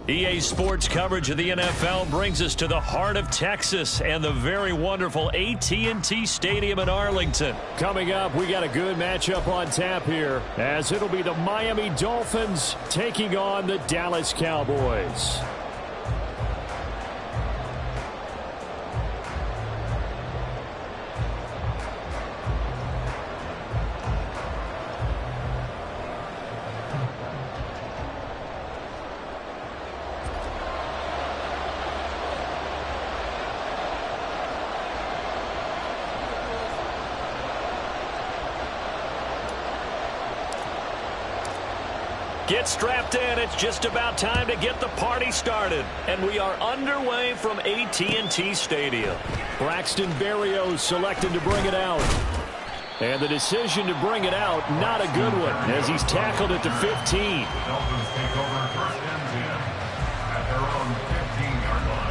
EA Sports coverage of the NFL brings us to the heart of Texas and the very wonderful AT&T Stadium in Arlington. Coming up, we got a good matchup on tap here, as it'll be the Miami Dolphins taking on the Dallas Cowboys. Get strapped in. It's just about time to get the party started. And we are underway from AT&T Stadium. Braxton Berrios selected to bring it out. And the decision to bring it out, not a good one, as he's tackled it to 15. The Dolphins take over first and 10 at their own 15-yard line.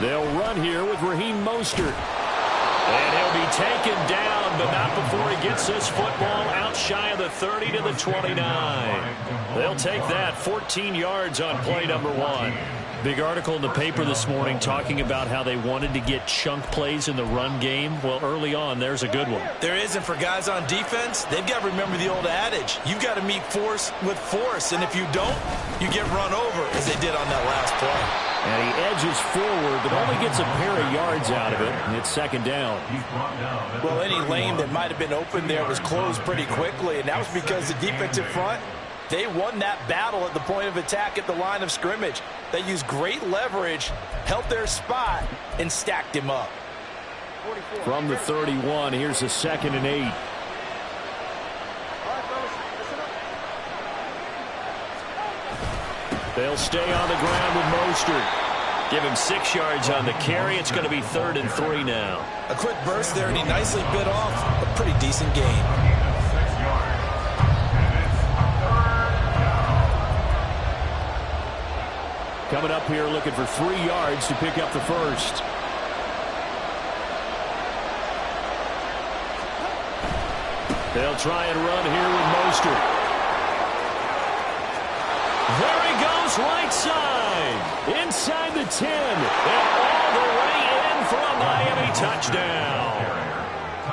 They'll run here with Raheem Mostert. And he'll be taken down, but not before he gets this football out shy of the 30 to the 29. They'll take that 14 yards on play number 1. Big article in the paper this morning talking about how they wanted to get chunk plays in the run game. Well, early on, there's a good one. There isn't for guys on defense. They've got to remember the old adage. You've got to meet force with force, and if you don't, you get run over, as they did on that last play. And he edges forward, but only gets a pair of yards out of it, and it's second down. Well, any lane that might have been open there was closed pretty quickly, and that was because the defensive front, they won that battle at the point of attack at the line of scrimmage. They used great leverage, held their spot, and stacked him up. From the 31, here's a 2nd and 8. They'll stay on the ground with Mostert. Give him 6 yards on the carry. It's going to be 3rd and 3 now. A quick burst there, and he nicely bit off a pretty decent gain. Coming up here looking for 3 yards to pick up the first. They'll try and run here with Mostert. There he goes, right side. Inside the 10. And all the way in for a Miami touchdown.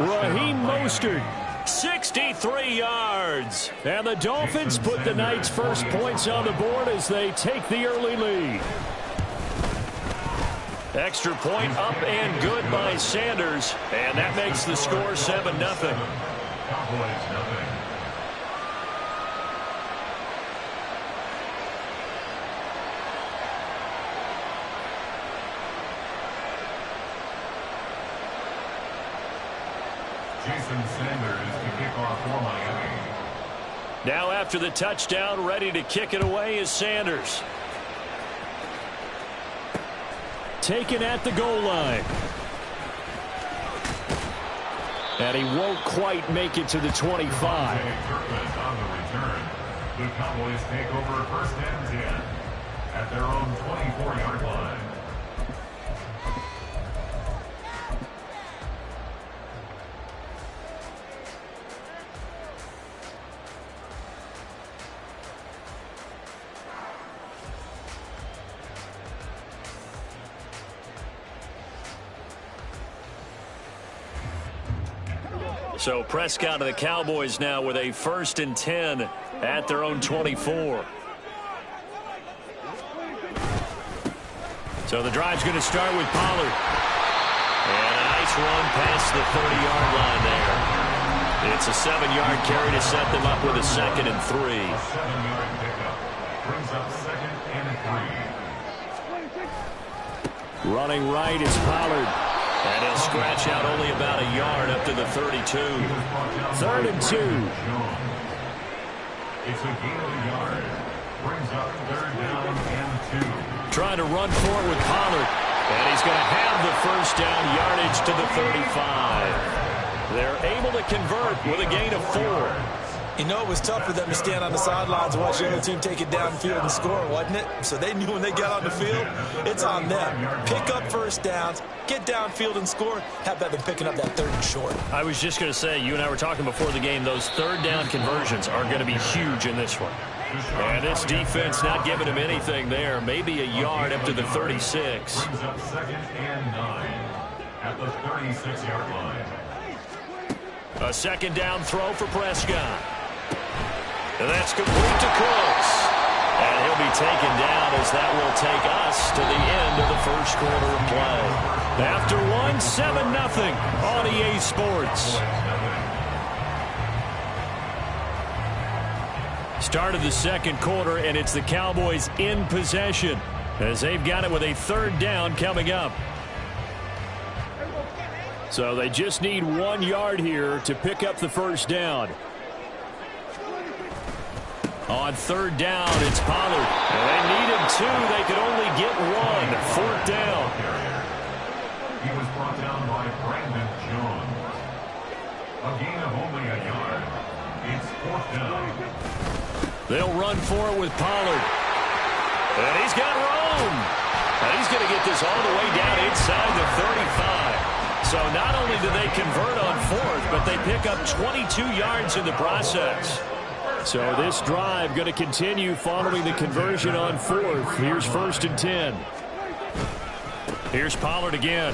Raheem Mostert. 63 yards. And the Dolphins put the Knights' first points on the board as they take the early lead. Extra point up and good by Sanders. And that makes the score 7-0. Cowboys nothing. Jason Sanders to kick off for Miami. Now after the touchdown, ready to kick it away is Sanders. Taken at the goal line. And he won't quite make it to the 25. On the return, the Cowboys take over first and 10 at their own 24-yard line. So Prescott of the Cowboys now with a 1st and 10 at their own 24. So the drive's going to start with Pollard. And a nice run past the 30-yard line there. It's a 7-yard carry to set them up with a 2nd and 3. A 7-yard pickup brings up 2nd and 3. Running right is Pollard. And he'll scratch out only about a yard up to the 32. 3rd and 2. It's a gain of a yard. Brings up 3rd down and 2. Trying to run forward with Pollard. And he's going to have the first down, yardage to the 35. They're able to convert with a gain of 4. You know, it was tough for them to stand on the sidelines and watch the other team take it downfield and score, wasn't it? So they knew when they got on the field, it's on them. Pick up first downs, get downfield and score. How about them picking up that 3rd and short? I was just going to say, you and I were talking before the game, those 3rd down conversions are going to be huge in this one. And this defense not giving him anything there. Maybe a yard up to the 36. Brings up 2nd and 9 at the 36-yard line. A 2nd down throw for Prescott. And that's complete to Cooks. And he'll be taken down as that will take us to the end of the 1st quarter of play. After 7-0 on EA Sports. Start of the 2nd quarter, and it's the Cowboys in possession as they've got it with a 3rd down coming up. So they just need 1 yard here to pick up the 1st down. On 3rd down, it's Pollard. And they needed 2. They could only get 1. 4th down. He was brought down by Brandon Jones. A gain of only a yard. It's 4th down. They'll run for it with Pollard. And he's got room. And he's going to get this all the way down inside the 35. So not only do they convert on 4th, but they pick up 22 yards in the process. So this drive going to continue following the conversion on 4th. Here's 1st and 10. Here's Pollard again.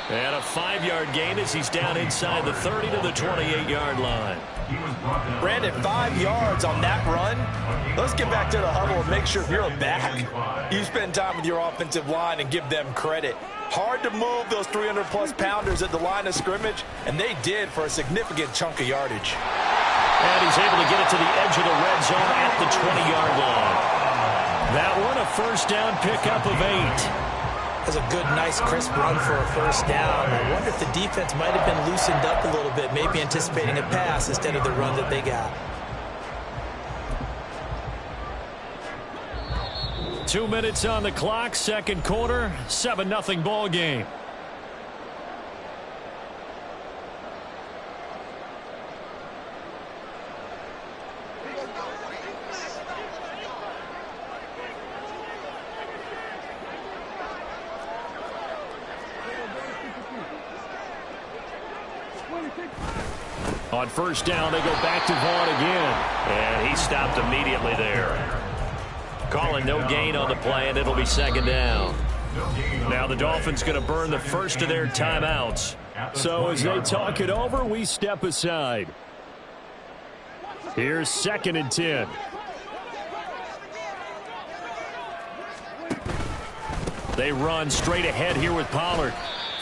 And a 5-yard gain as he's down inside the 30 to the 28-yard line. Brandon, 5 yards on that run. Let's get back to the huddle and make sure if you're a back, you spend time with your offensive line and give them credit. Hard to move those 300-plus pounders at the line of scrimmage, and they did for a significant chunk of yardage. And he's able to get it to the edge of the red zone at the 20-yard line. That one a 1st down pickup of 8. That's a good, nice, crisp run for a 1st down. I wonder if the defense might have been loosened up a little bit, maybe anticipating a pass instead of the run that they got. 2 minutes on the clock, 2nd quarter, 7-0 ball game. On 1st down, they go back to Vaughn again. And he stopped immediately there. Calling no gain on the play, and it'll be 2nd down. Now the Dolphins going to burn the first of their timeouts. So as they talk it over, we step aside. Here's 2nd and 10. They run straight ahead here with Pollard.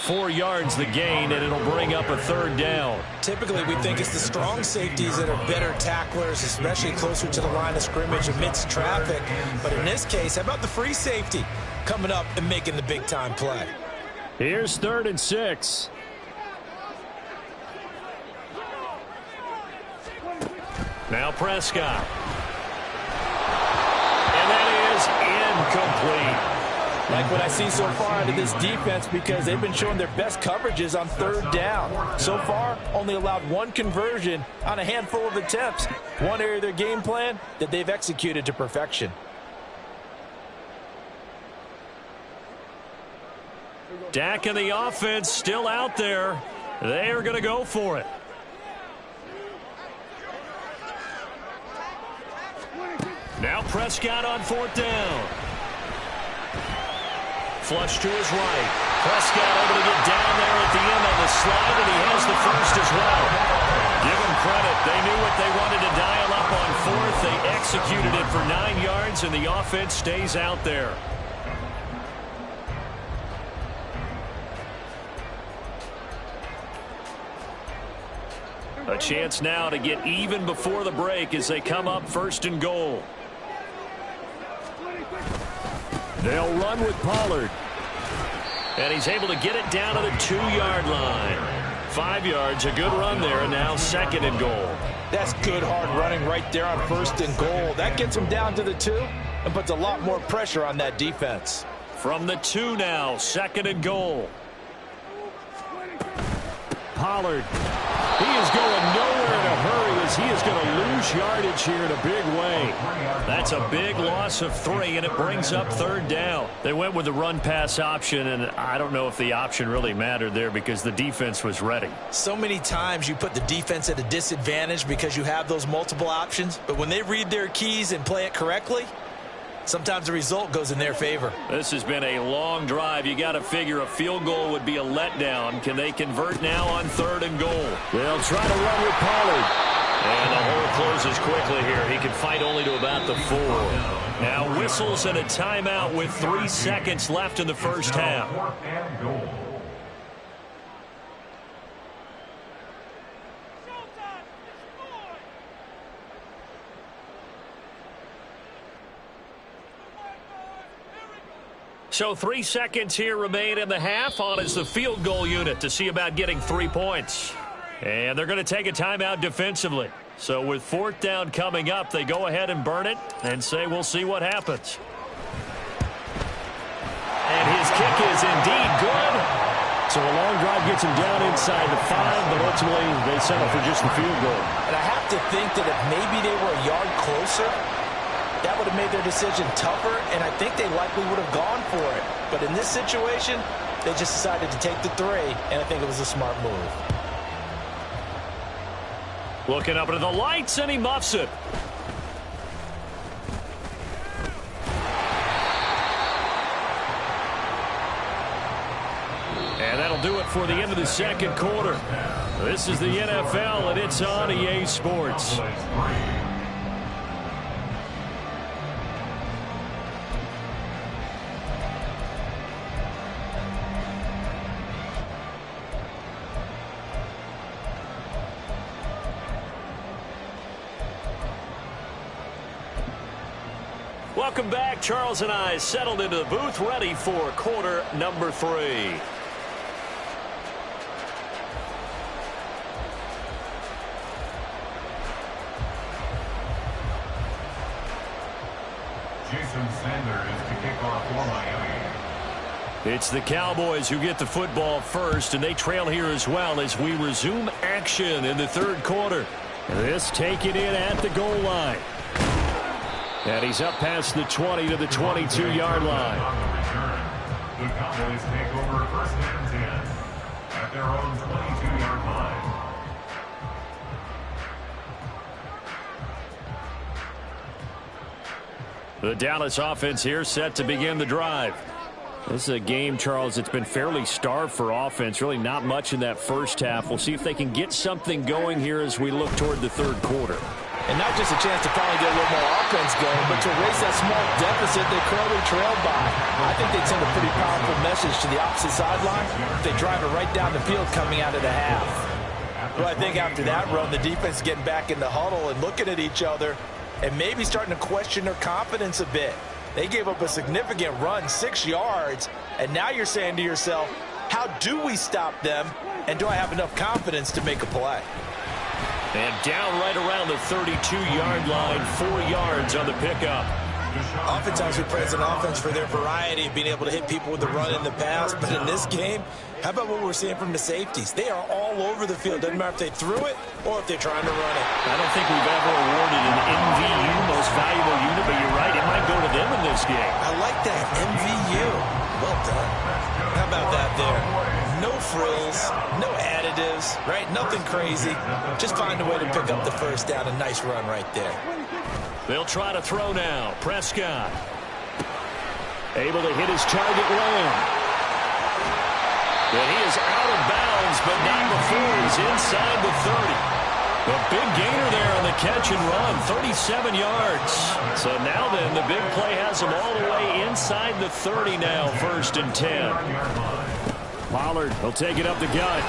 4 yards the gain, and it'll bring up a 3rd down. Typically, we think it's the strong safeties that are better tacklers, especially closer to the line of scrimmage amidst traffic. But in this case, how about the free safety coming up and making the big-time play? Here's 3rd and 6. Now Prescott. And that is incomplete. Like what I see so far out of this defense, because they've been showing their best coverages on 3rd down. So far, only allowed 1 conversion on a handful of attempts. One area of their game plan that they've executed to perfection. Dak and the offense still out there. They are going to go for it. Now Prescott on 4th down. Flush to his right. Prescott able to get down there at the end on the slide, and he has the 1st as well. Give him credit. They knew what they wanted to dial up on 4th. They executed it for 9 yards, and the offense stays out there. A chance now to get even before the break as they come up 1st and goal. They'll run with Pollard. And he's able to get it down to the 2-yard line. 5 yards, a good run there, and now 2nd and goal. That's good hard running right there on 1st and goal. That gets him down to the 2 and puts a lot more pressure on that defense. From the 2 now, 2nd and goal. Pollard. He is going nowhere in a hurry because he is going to lose yardage here in a big way. That's a big loss of 3, and it brings up 3rd down. They went with the run-pass option, and I don't know if the option really mattered there because the defense was ready. So many times you put the defense at a disadvantage because you have those multiple options, but when they read their keys and play it correctly, sometimes the result goes in their favor. This has been a long drive. You got to figure a field goal would be a letdown. Can they convert now on 3rd and goal? They'll try to run with Pollard. And the hole closes quickly here. He can fight only to about the 4. Now whistles and a timeout with 3 seconds left in the first half. 4th and goal. So 3 seconds here remain in the half. On is the field goal unit to see about getting 3 points. And they're going to take a timeout defensively. So with 4th down coming up, they go ahead and burn it and say we'll see what happens. And his kick is indeed good. So a long drive gets him down inside the 5, but ultimately they settle for just the field goal. And I have to think that if maybe they were a yard closer, that would have made their decision tougher, and I think they likely would have gone for it. But in this situation, they just decided to take the 3, and I think it was a smart move. Looking up into the lights, and he muffs it. And that'll do it for the end of the second quarter. This is the NFL, and it's on EA Sports. Welcome back. Charles and I settled into the booth, ready for quarter number 3. Jason Sanders to kick off for Miami. It's the Cowboys who get the football first, and they trail here as well as we resume action in the 3rd quarter. This taken in at the goal line. And he's up past the 20 to the 22-yard line. On the return, the Cowboys take over 1st and 10 at their own 22-yard line. The Dallas offense here set to begin the drive. This is a game, Charles, it's been fairly starved for offense. Really not much in that first half. We'll see if they can get something going here as we look toward the 3rd quarter. And not just a chance to finally get a little more offense going, but to erase that small deficit they currently trailed by. I think they'd send a pretty powerful message to the opposite sideline if they drive it right down the field coming out of the half. Well, I think after that run, the defense is getting back in the huddle and looking at each other and maybe starting to question their confidence a bit. They gave up a significant run, 6 yards, and now you're saying to yourself, how do we stop them, and do I have enough confidence to make a play? And down right around the 32-yard line, 4 yards on the pickup. Oftentimes we praise an offense for their variety of being able to hit people with the run in the pass, but in this game, how about what we're seeing from the safeties? They are all over the field. Doesn't matter if they threw it or if they're trying to run it. I don't think we've ever awarded an MVU, most valuable unit, but you're right, it might go to them in this game. I like that, MVU. Well done. How about that there? No frills, no additives, right? Nothing crazy. Just find a way to pick up the first down. A nice run right there. They'll try to throw now. Prescott able to hit his target Lamb. And he is out of bounds, but not before he's inside the 30. A big gainer there on the catch and run, 37 yards. So now then, the big play has him all the way inside the 30 now, 1st and 10. Pollard will take it up the gut.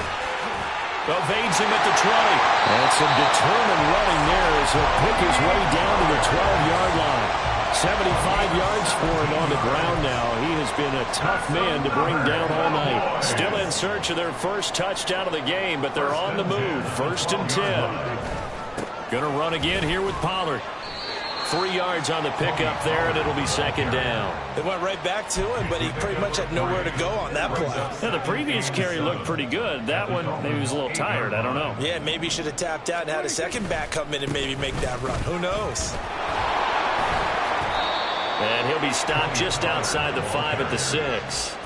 Evades him at the 20. And some determined running there as he'll pick his way down to the 12-yard line. 75 yards for him on the ground now. He has been a tough man to bring down all night. Still in search of their first touchdown of the game, but they're on the move. 1st and 10. Gonna run again here with Pollard. 3 yards on the pickup there, and it'll be second down. They went right back to him, but he pretty much had nowhere to go on that play. Yeah, the previous carry looked pretty good. That one, maybe he was a little tired. I don't know. Yeah, maybe he should have tapped out and had a second back come in and maybe make that run. Who knows? And he'll be stopped just outside the 5 at the 6.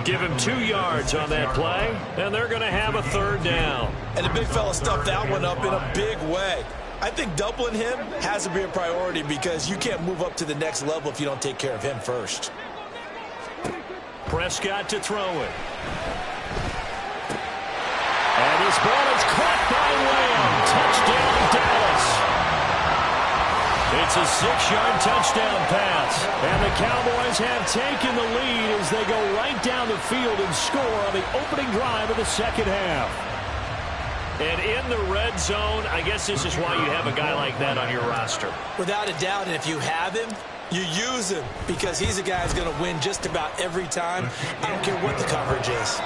Give him 2 yards on that play, and they're going to have a third down. And the big fella stuffed that one up in a big way. I think doubling him has to be a priority because you can't move up to the next level if you don't take care of him first. Prescott to throw it. And his ball is caught by Lamb. Touchdown, Dallas. It's a 6-yard touchdown pass. And the Cowboys have taken the lead as they go right down the field and score on the opening drive of the second half. And in the red zone, I guess this is why you have a guy like that on your roster. Without a doubt, and if you have him, you use him because he's a guy who's going to win just about every time. I don't care what the coverage is.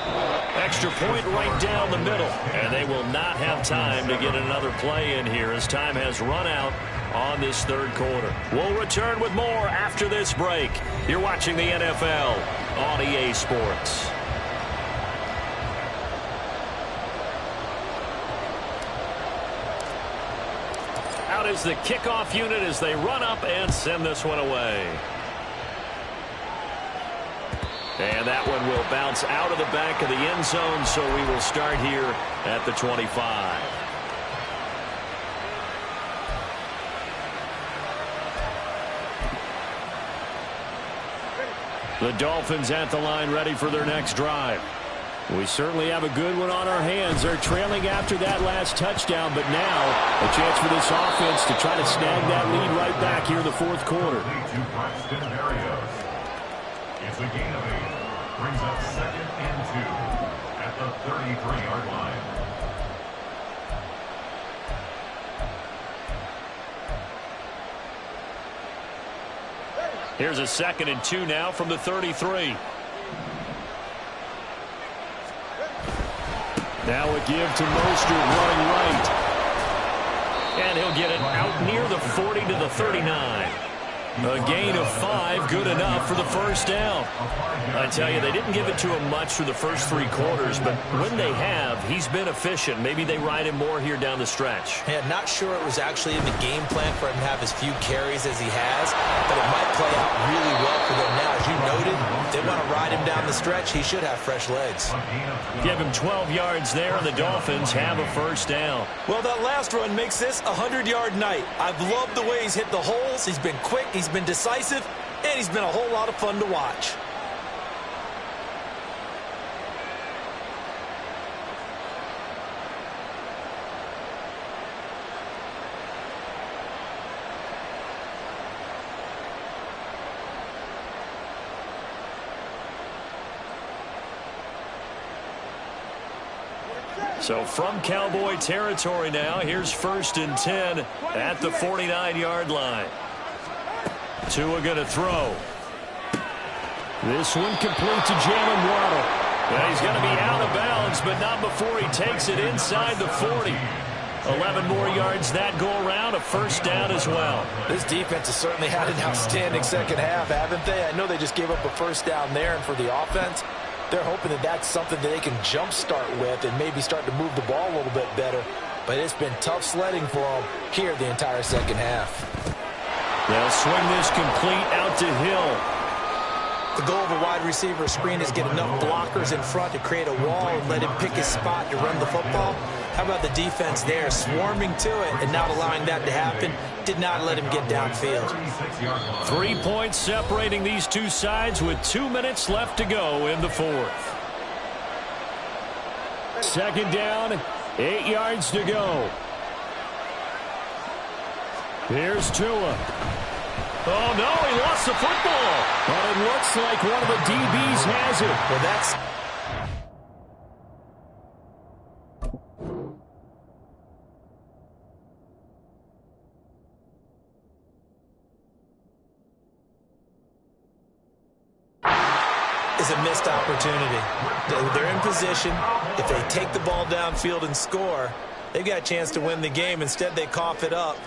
Extra point right down the middle. And they will not have time to get another play in here as time has run out on this third quarter. We'll return with more after this break. You're watching the NFL on EA Sports. Out is the kickoff unit as they run up and send this one away. And that one will bounce out of the back of the end zone, so we will start here at the 25. The Dolphins at the line ready for their next drive. We certainly have a good one on our hands. They're trailing after that last touchdown, but now a chance for this offense to try to snag that lead right back here in the fourth quarter. It's a gain of 8. Brings up 2nd and 2 at the 33-yard line. Here's a 2nd and 2 now from the 33. Now a give to Mostert running right. And he'll get it out near the 40 to the 39. A gain of 5, good enough for the first down. I tell you, they didn't give it to him much for the first 3 quarters, but when they have, he's been efficient. Maybe they ride him more here down the stretch. Yeah, not sure it was actually in the game plan for him to have as few carries as he has, but it might play out really well for them now. As you noted, they want to ride him down the stretch. He should have fresh legs. Give him 12 yards there, and the Dolphins have a first down. Well, that last run makes this a 100-yard night. I've loved the way he's hit the holes. He's been quick, he's been decisive, and he's been a whole lot of fun to watch. So from Cowboy territory now, here's 1st and 10 at the 49-yard line. Tua going to throw. This one complete to Jalen Waddle. And he's going to be out of bounds, but not before he takes it inside the 40. 11 more yards that go around, a first down as well. This defense has certainly had an outstanding second half, haven't they? I know they just gave up a first down there, and for the offense, they're hoping that that's something that they can jumpstart with and maybe start to move the ball a little bit better. But it's been tough sledding for them here the entire second half. They'll swing this complete out to Hill. The goal of a wide receiver screen is get enough blockers in front to create a wall and let him pick his spot to run the football. How about the defense there, swarming to it and not allowing that to happen? Did not let him get downfield. 3 points separating these two sides with 2 minutes left to go in the fourth. Second down, 8 yards to go. Here's Tua. Oh, no, he lost the football. But it looks like one of the DBs has it. Well, that's... is a missed opportunity. They're in position. If they take the ball downfield and score, they've got a chance to win the game. Instead, they cough it up.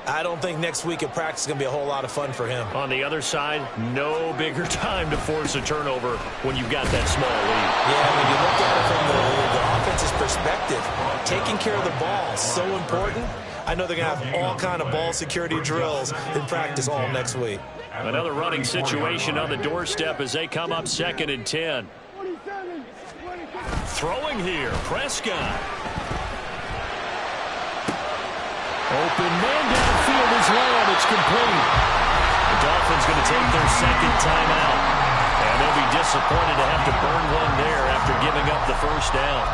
I don't think next week at practice is going to be a whole lot of fun for him. On the other side, no bigger time to force a turnover when you've got that small lead. Yeah, when you look at it from the offense's perspective, taking care of the ball is so important. I know they're going to have all kind of ball security drills in practice all next week. Another running situation on the doorstep as they come up 2nd and 10. Throwing here, Prescott. Open man downfield is Lamb. It's complete. The Dolphins going to take their 2nd timeout. And they'll be disappointed to have to burn one there after giving up the first down.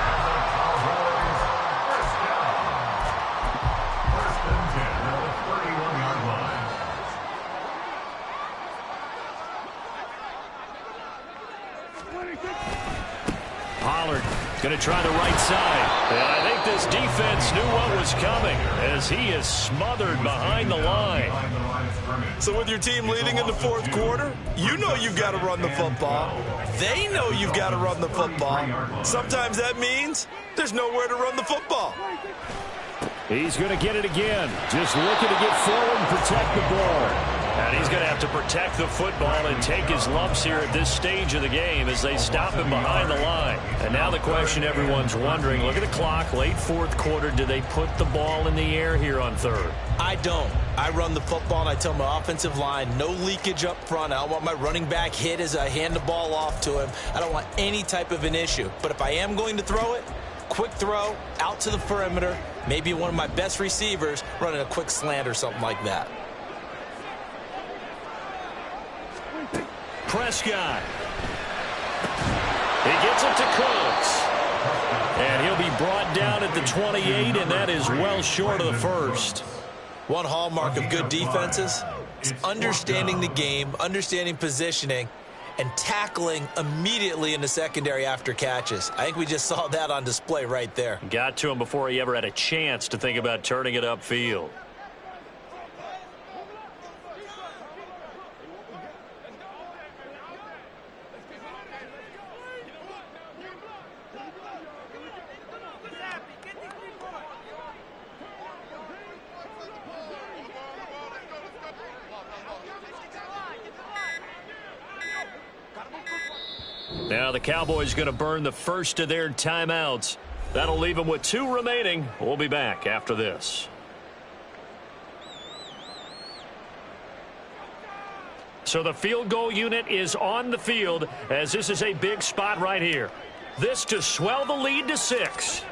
Pollard going to try the right side. And I think this defense knew what was coming as he is smothered behind the line. So with your team leading in the 4th quarter, you know you've got to run the football. They know you've got to run the football. Sometimes that means there's nowhere to run the football. He's going to get it again. Just looking to get forward and protect the ball. And he's going to have to protect the football and take his lumps here at this stage of the game as they stop him behind the line. And now the question everyone's wondering, look at the clock, late 4th quarter, do they put the ball in the air here on 3rd? I don't. I run the football and I tell my offensive line, no leakage up front. I don't want my running back hit as I hand the ball off to him. I don't want any type of an issue. But if I am going to throw it, quick throw, out to the perimeter, maybe one of my best receivers running a quick slant or something like that. Prescott. He gets it to Cooks. And he'll be brought down at the 28, and that is well short of the first. One hallmark of good defenses is understanding the game, understanding positioning, and tackling immediately in the secondary after catches. I think we just saw that on display right there. Got to him before he ever had a chance to think about turning it upfield. Now the Cowboys going to burn the first of their timeouts. That'll leave them with 2 remaining. We'll be back after this. So the field goal unit is on the field as this is a big spot right here. This to swell the lead to 6.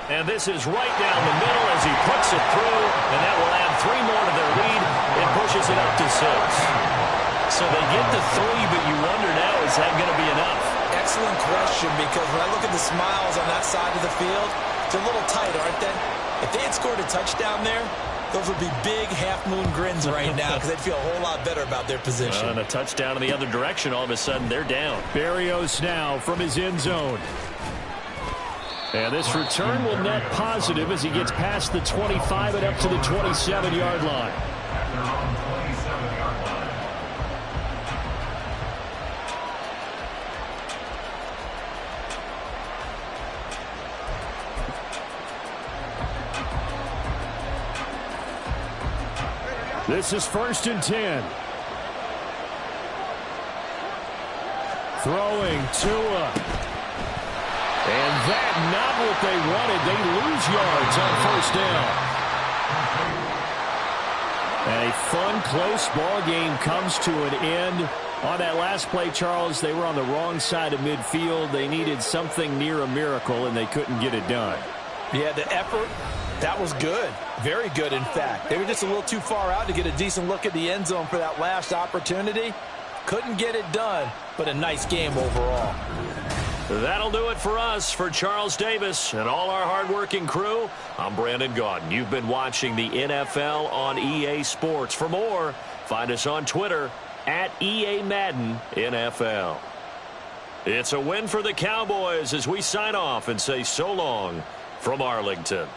And this is right down the middle as he puts it through, and that will add 3 more to their lead and pushes it up to 6. So they get the 3, but you wonder now, is that going to be enough? Excellent question, because when I look at the smiles on that side of the field, they're a little tight, aren't they? If they had scored a touchdown there, those would be big half-moon grins right now because they'd feel a whole lot better about their position. And a touchdown in the other direction, all of a sudden they're down. Berrios now from his end zone. And this return will net positive as he gets past the 25 and up to the 27-yard line. This is 1st and 10. Throwing Tua. And that not what they wanted. They lose yards on 1st down. And a fun, close ball game comes to an end. On that last play, Charles, they were on the wrong side of midfield. They needed something near a miracle, and they couldn't get it done. Yeah, the effort, that was good. Very good, in fact. They were just a little too far out to get a decent look at the end zone for that last opportunity. Couldn't get it done, but a nice game overall. That'll do it for us. For Charles Davis and all our hardworking crew, I'm Brandon Gaudin. You've been watching the NFL on EA Sports. For more, find us on Twitter at EA Madden NFL. It's a win for the Cowboys as we sign off and say so long from Arlington.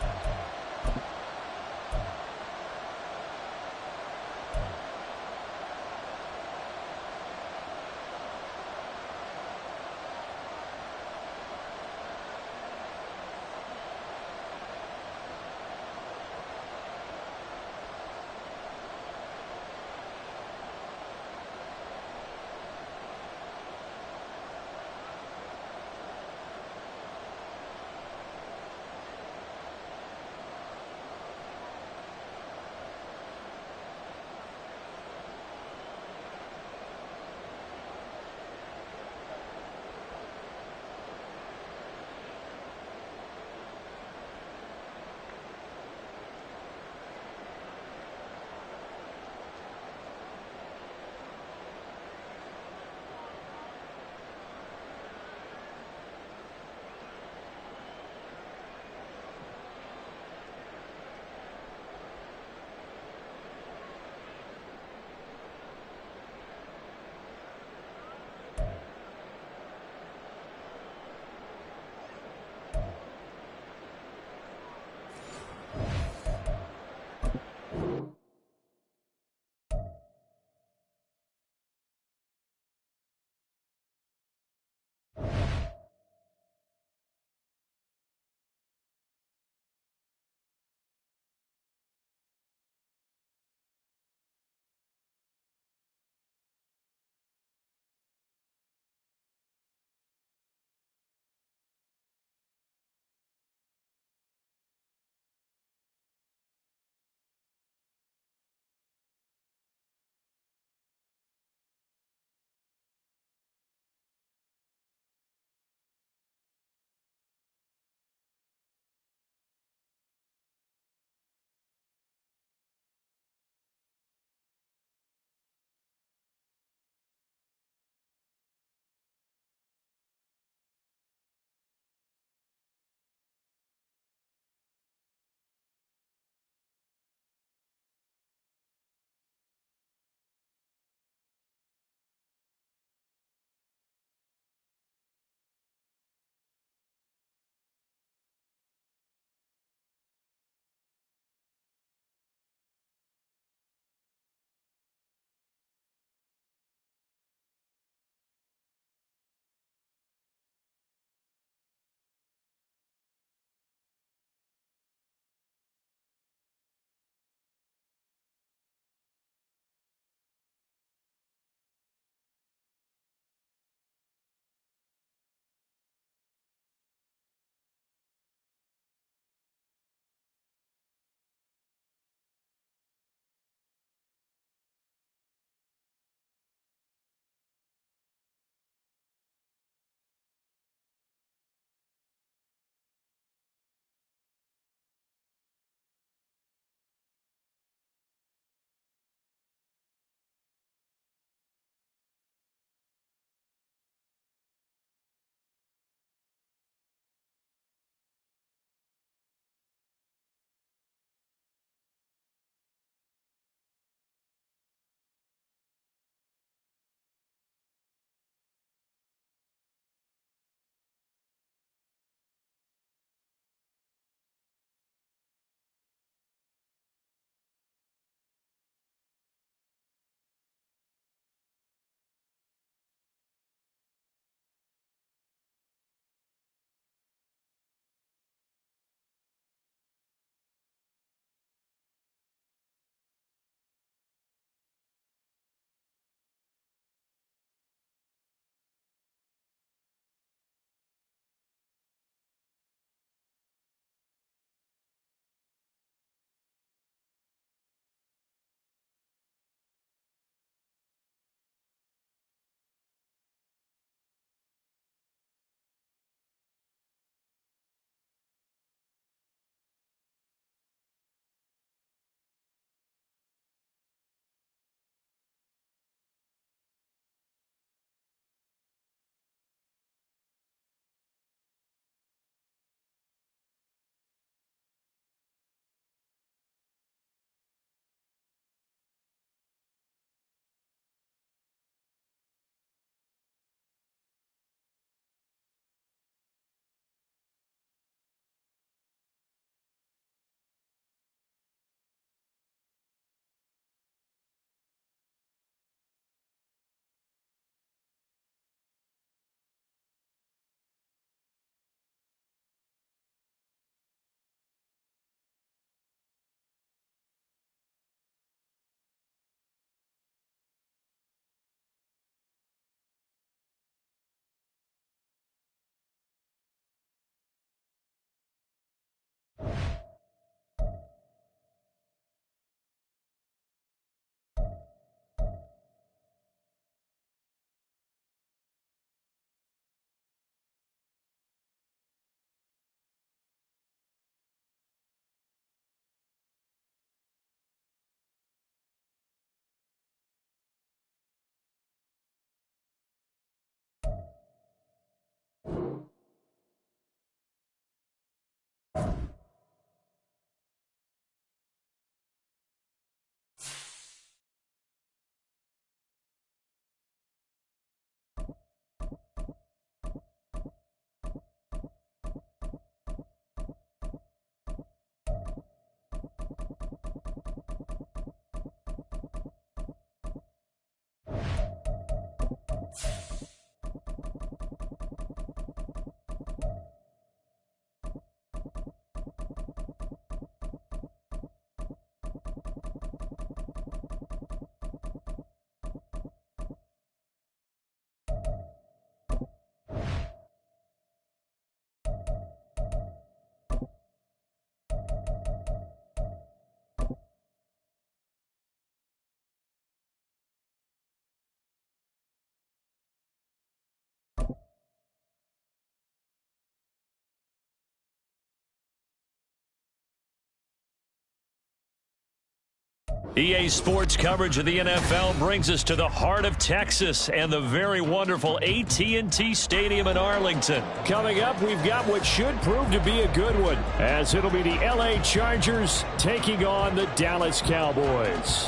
EA Sports coverage of the NFL brings us to the heart of Texas and the very wonderful AT&T Stadium in Arlington. Coming up, we've got what should prove to be a good one, as it'll be the LA Chargers taking on the Dallas Cowboys.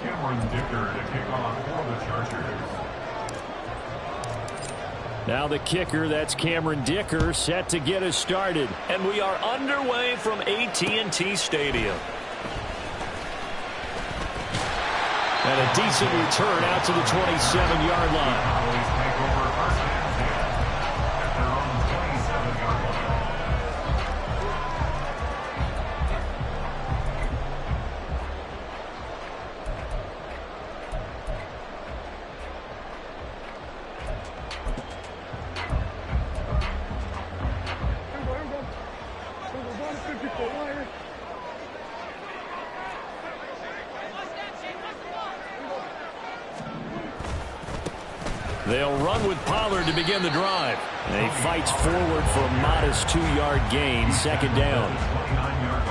Cameron Dicker to kick off for the Chargers. Now the kicker, that's Cameron Dicker, set to get us started. And we are underway from AT&T Stadium. And a decent return out to the 27-yard line. Cowboys take over first and 10 at their own 27-yard line. They'll run with Pollard to begin the drive. And he fights forward for a modest 2-yard gain, second down.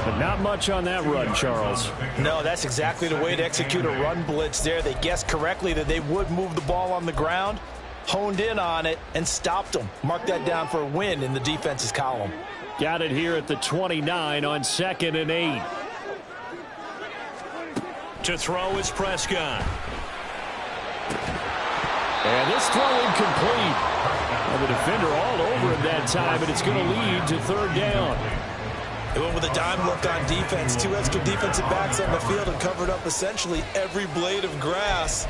But not much on that run, Charles. No, that's exactly the way to execute a run blitz there. They guessed correctly that they would move the ball on the ground, honed in on it, and stopped them. Mark that down for a win in the defense's column. Got it here at the 29 on 2nd and 8. To throw is Prescott. And this throw incomplete. And the defender all over him that time, and it's going to lead to third down. They went with a dime look on defense. 2 extra defensive backs on the field and covered up essentially every blade of grass.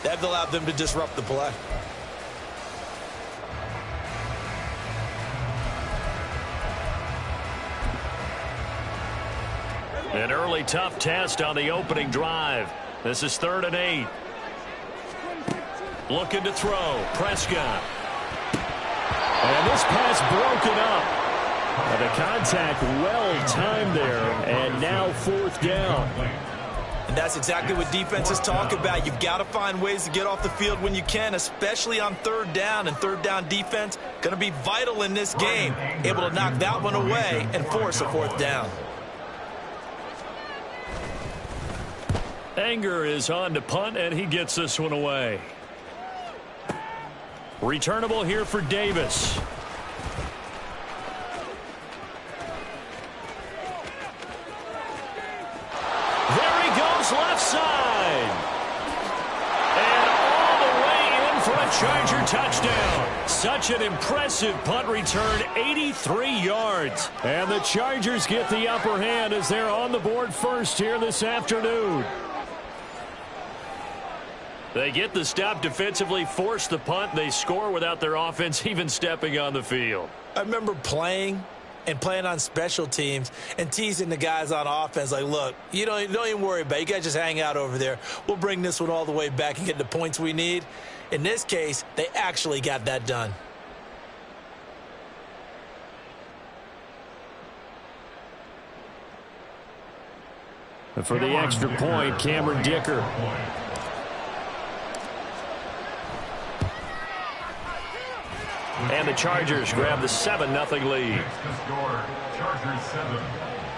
That allowed them to disrupt the play. An early tough test on the opening drive. This is 3rd and 8. Looking to throw. Prescott. And this pass broken up. And the contact well timed there. And now 4th down. And that's exactly what defenses talk about. You've got to find ways to get off the field when you can, especially on 3rd down. And 3rd down defense going to be vital in this game. Able to knock that one away and force a 4th down. Anger is on to punt, and he gets this one away. Returnable here for Davis. There he goes, left side. And all the way in for a Charger touchdown. Such an impressive punt return, 83 yards. And the Chargers get the upper hand as they're on the board first here this afternoon. They get the stop defensively, force the punt. They score without their offense even stepping on the field. I remember playing on special teams and teasing the guys on offense like, look, you don't even worry about it. You guys just hang out over there. We'll bring this one all the way back and get the points we need. In this case, they actually got that done. And for the extra point, Cameron Dicker. And the Chargers grab the 7-0 lead. Next to score, Chargers 7,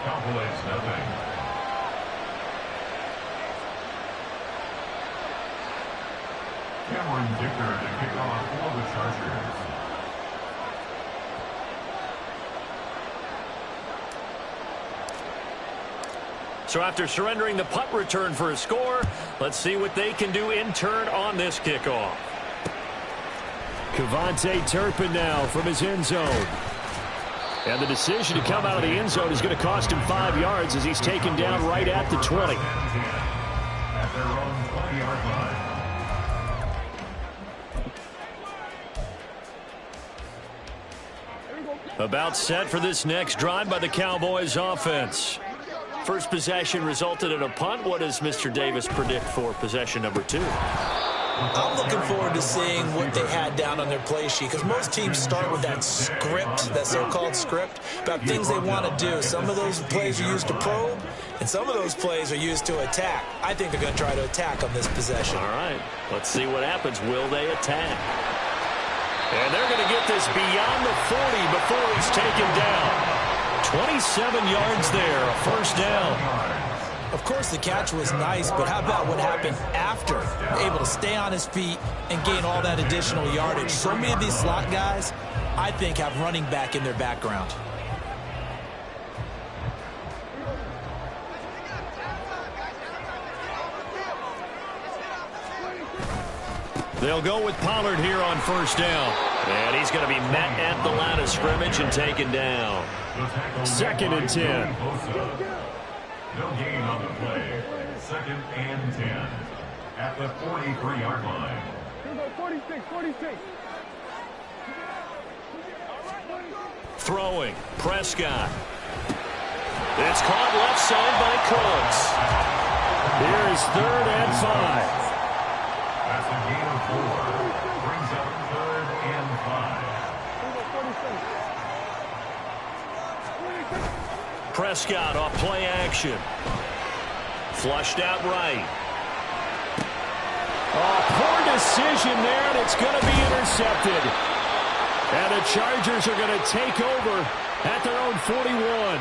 Cowboys 0. Cameron Dicker to kick off for the Chargers. So after surrendering the punt return for a score, let's see what they can do in turn on this kickoff. Kevontae Turpin now from his end zone. And the decision to come out of the end zone is going to cost him 5 yards as he's taken down right at the 20. At their own 20-yard line. About set for this next drive by the Cowboys offense. First possession resulted in a punt. What does Mr. Davis predict for possession number 2? I'm looking forward to seeing what they had down on their play sheet, because most teams start with that script, that so-called script, about things they want to do. Some of those plays are used to probe, and some of those plays are used to attack. I think they're going to try to attack on this possession. All right, let's see what happens. Will they attack? And they're going to get this beyond the 40 before he's taken down. 27 yards there, a first down. Of course, the catch was nice, but how about what happened after? Able to stay on his feet and gain all that additional yardage. So many of these slot guys, I think, have running back in their background. They'll go with Pollard here on first down. And he's going to be met at the line of scrimmage and taken down. 2nd and 10. No gain on the play. 2nd and 10. At the 43-yard line. 46. Throwing. Prescott. It's caught left side by Cooks. Here is 3rd and 5. That's a gain of 4. Brings up 3rd and 5. Prescott off play action. Flushed out right. Oh, poor decision there, and it's going to be intercepted. And the Chargers are going to take over at their own 41.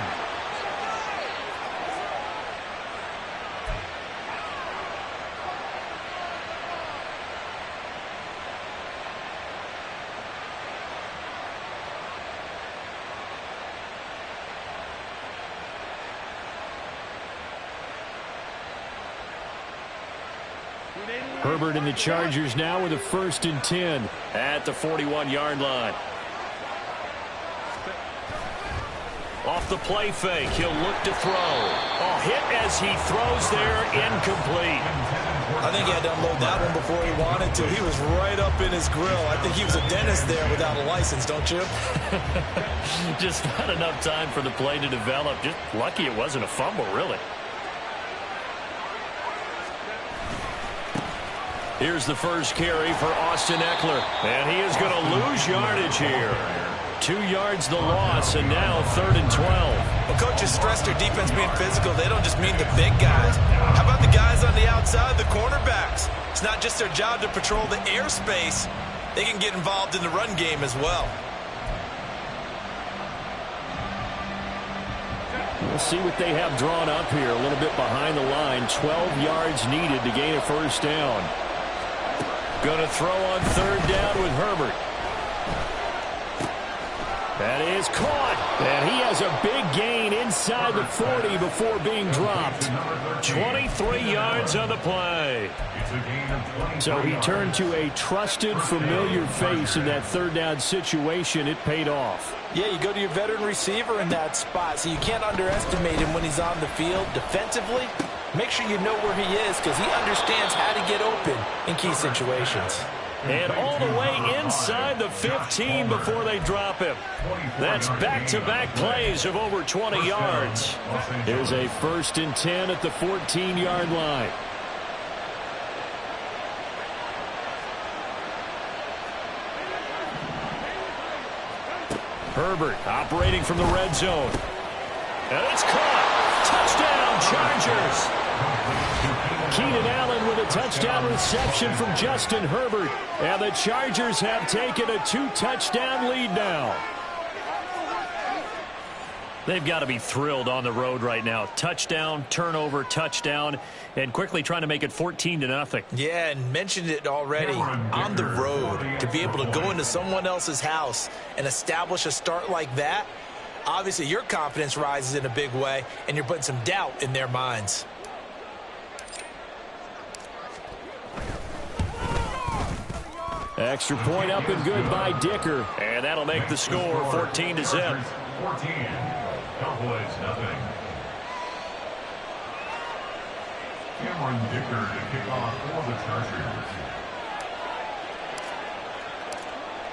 Herbert and the Chargers now with a 1st and 10 at the 41-yard line. Off the play fake, he'll look to throw. Oh, hit as he throws there, incomplete. I think he had to unload that one before he wanted to. He was right up in his grill. I think he was a dentist there without a license, don't you? Just not enough time for the play to develop. Just lucky it wasn't a fumble, really. Here's the first carry for Austin Eckler. And he is going to lose yardage here. 2 yards the loss, and now 3rd and 12. Well, coaches stress their defense being physical. They don't just mean the big guys. How about the guys on the outside, the cornerbacks? It's not just their job to patrol the airspace. They can get involved in the run game as well. We'll see what they have drawn up here. A little bit behind the line. 12 yards needed to gain a first down. Going to throw on 3rd down with Herbert. That is caught. And he has a big gain inside the 40 before being dropped. 23 yards on the play. So he turned to a trusted, familiar face in that 3rd down situation. It paid off. Yeah, you go to your veteran receiver in that spot, so you can't underestimate him when he's on the field. Defensively, make sure you know where he is because he understands how to get open in key situations. And all the way inside the 15 before they drop him. That's back-to-back plays of over 20 yards. Here's a 1st and 10 at the 14-yard line. Herbert operating from the red zone. And it's caught. Touchdown, Chargers. Keenan Allen with a touchdown reception from Justin Herbert. And the Chargers have taken a 2-touchdown lead now. They've got to be thrilled on the road right now. Touchdown, turnover, touchdown, and quickly trying to make it 14-0. Yeah, and mentioned it already. On the road, to be able to go into someone else's house and establish a start like that, obviously your confidence rises in a big way, and you're putting some doubt in their minds. Extra point up and good by Dicker. And that'll make the score 14-0. 14. Cowboys, nothing. Cameron Dicker to kick off for the Chargers.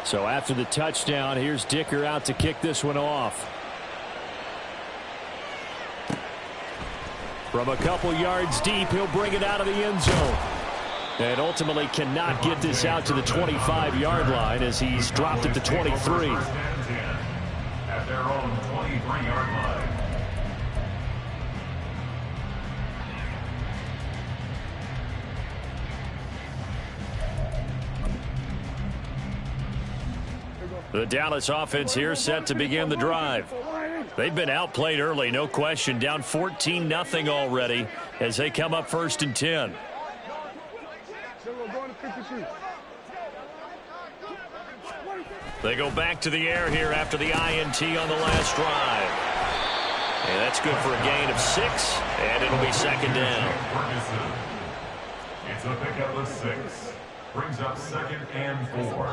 So after the touchdown, here's Dicker out to kick this one off. From a couple yards deep, he'll bring it out of the end zone. And ultimately cannot get this out to the 25-yard line as he's dropped it to 23. At their own 23-yard line. The Dallas offense here set to begin the drive. They've been outplayed early, no question. Down 14-0 already as they come up 1st and 10. They go back to the air here after the INT on the last drive. And that's good for a gain of 6, and it'll be 2nd down. It's a pickup of 6. Brings up 2nd and 4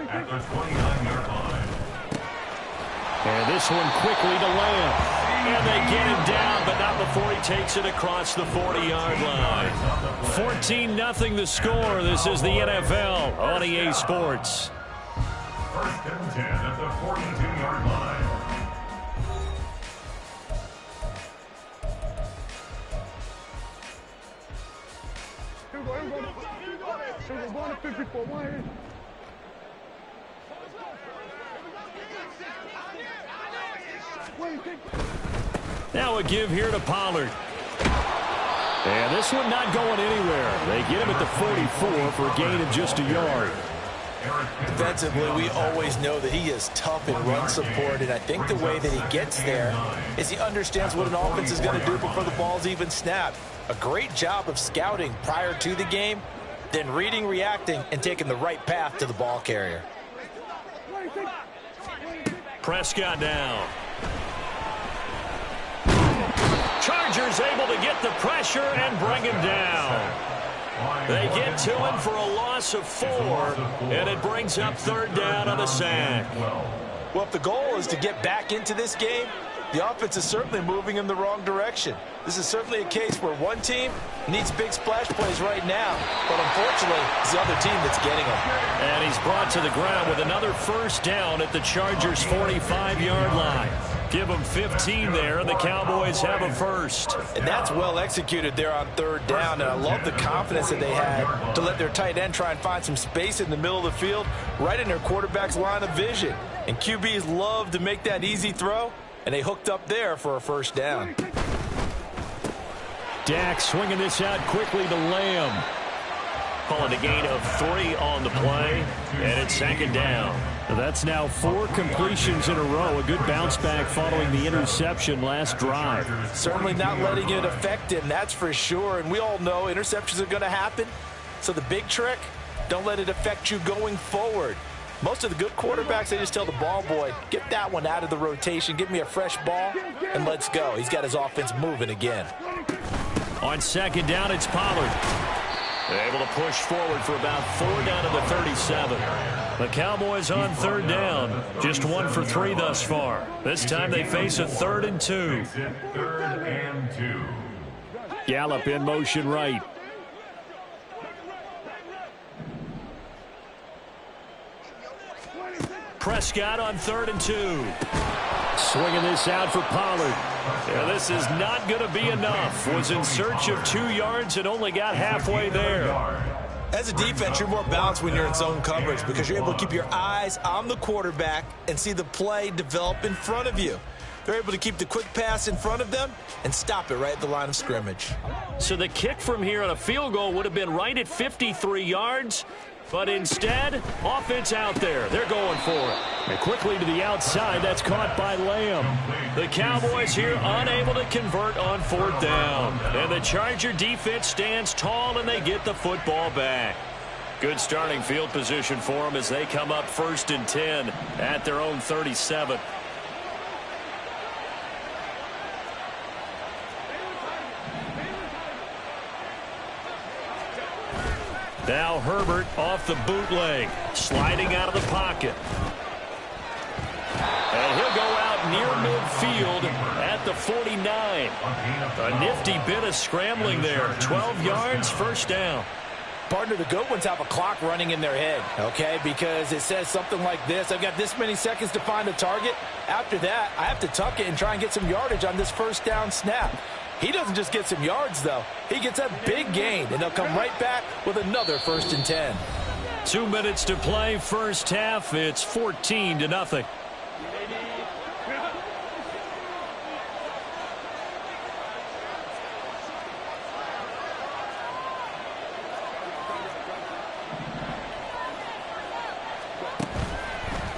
at the 29-yard line. And this one quickly to Lamb. And they get him down, but not before he takes it across the 40-yard line. 14-0 the score. This is the NFL on EA Sports. 1st and 10 at the 42-yard line. Now a give here to Pollard. And this one not going anywhere. They get him at the 44 for a gain of just a yard. Defensively, we always know that he is tough in run support, and I think the way that he gets there is he understands what an offense is going to do before the ball's even snapped. A great job of scouting prior to the game, then reading, reacting, and taking the right path to the ball carrier. Prescott down. Chargers able to get the pressure and bring him down. They get to him for a loss of 4, and it brings up 3rd down on the sack. Well, if the goal is to get back into this game, the offense is certainly moving in the wrong direction. This is certainly a case where one team needs big splash plays right now, but unfortunately, it's the other team that's getting them. And he's brought to the ground with another 1st down at the Chargers' 45-yard line. Give them 15 there, and the Cowboys have a 1st. And that's well executed there on 3rd down, and I love the confidence that they had to let their tight end try and find some space in the middle of the field, right in their quarterback's line of vision. And QBs love to make that easy throw, and they hooked up there for a 1st down. Dak swinging this out quickly to Lamb. Calling a gain of 3 on the play, and it's 2nd down. That's now 4 completions in a row. A good bounce back following the interception last drive. Certainly not letting it affect him, that's for sure. And we all know interceptions are going to happen. So the big trick, don't let it affect you going forward. Most of the good quarterbacks, they just tell the ball boy, get that one out of the rotation, give me a fresh ball, and let's go. He's got his offense moving again. On 2nd down, it's Pollard. Able to push forward for about 4 down to the 37. The Cowboys on 3rd down. Just 1 for 3 thus far. This time they face a 3rd and 2. 3rd and 2. Gallup in motion right. Prescott on 3rd and 2. Swinging this out for Pollard. Yeah, this is not going to be enough. Was in search of 2 yards and only got halfway there. As a defense, you're more balanced when you're in zone coverage because you're able to keep your eyes on the quarterback and see the play develop in front of you. They're able to keep the quick pass in front of them and stop it right at the line of scrimmage. So the kick from here on a field goal would have been right at 53 yards. But instead, offense out there. They're going for it. And quickly to the outside. That's caught by Lamb. The Cowboys here unable to convert on 4th down. And the Charger defense stands tall, and they get the football back. Good starting field position for them as they come up 1st and 10 at their own 37. Now Herbert off the bootleg, sliding out of the pocket. And he'll go out near midfield at the 49. A nifty bit of scrambling there. 12 yards, 1st down. Partner, the good ones have a clock running in their head, okay, because it says something like this. I've got this many seconds to find a target. After that, I have to tuck it and try and get some yardage on this 1st down snap. He doesn't just get some yards, though. He gets a big gain, and they'll come right back with another 1st and 10. 2 minutes to play, 1st half. It's 14-0.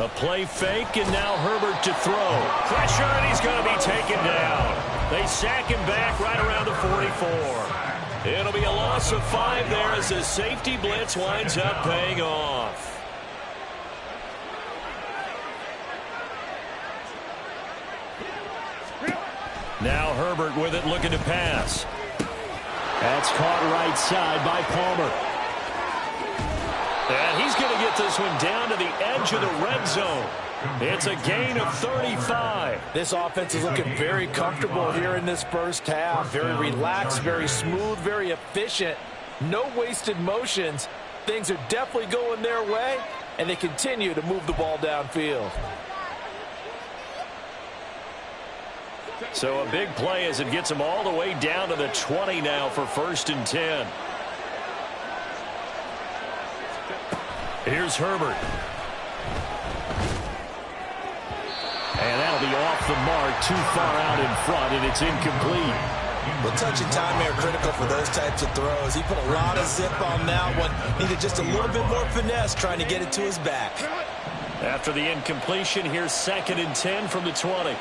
A play fake, and now Herbert to throw. Pressure, and he's going to be taken down. They sack him back right around the 44. It'll be a loss of 5 there as the safety blitz winds up paying off. Now Herbert with it, looking to pass. That's caught right side by Palmer. And he's going to get this one down to the edge of the red zone. It's a gain of 35. This offense is looking very comfortable here in this first half. Very relaxed, very smooth, very efficient. No wasted motions. Things are definitely going their way, and they continue to move the ball downfield. So a big play as it gets them all the way down to the 20 now for 1st and 10. Here's Herbert. And that'll be off the mark, too far out in front, and it's incomplete. Well, touch and time are critical for those types of throws. He put a lot of zip on that one. Needed just a little bit more finesse trying to get it to his back. After the incompletion, here's 2nd and 10 from the 20.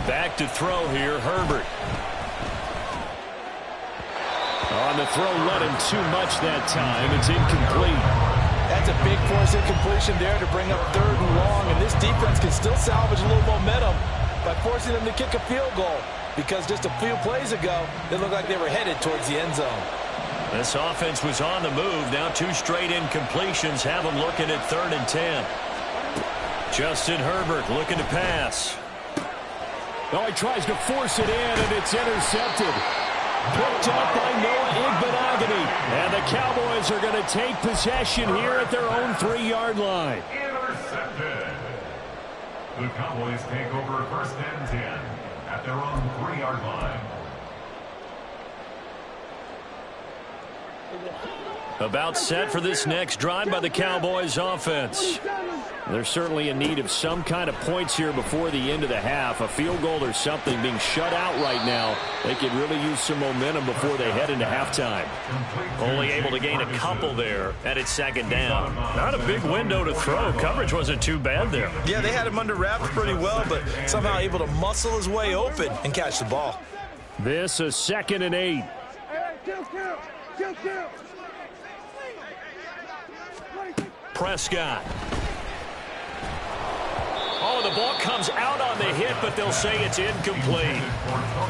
Back to throw here, Herbert. On the throw, let him too much that time. It's incomplete. That's a big force incompletion there to bring up 3rd and long, and this defense can still salvage a little momentum by forcing them to kick a field goal, because just a few plays ago, they looked like they were headed towards the end zone. This offense was on the move. Now 2 straight incompletions have them looking at 3rd and 10. Justin Herbert looking to pass. Oh, he tries to force it in, and it's intercepted. Picked up by Noah Igbinoghene. And the Cowboys are going to take possession here at their own 3-yard line. Intercepted. The Cowboys take over 1st and 10 at their own 3-yard line. About set for this next drive by the Cowboys offense. They're certainly in need of some kind of points here before the end of the half. A field goal or something being shut out right now. They could really use some momentum before they head into halftime. Only able to gain a couple there, and it's 2nd down. Not a big window to throw. Coverage wasn't too bad there. Yeah, they had him under wraps pretty well, but somehow able to muscle his way open and catch the ball. This is 2nd and 8. Prescott. Oh, the ball comes out on the hit, but they'll say it's incomplete.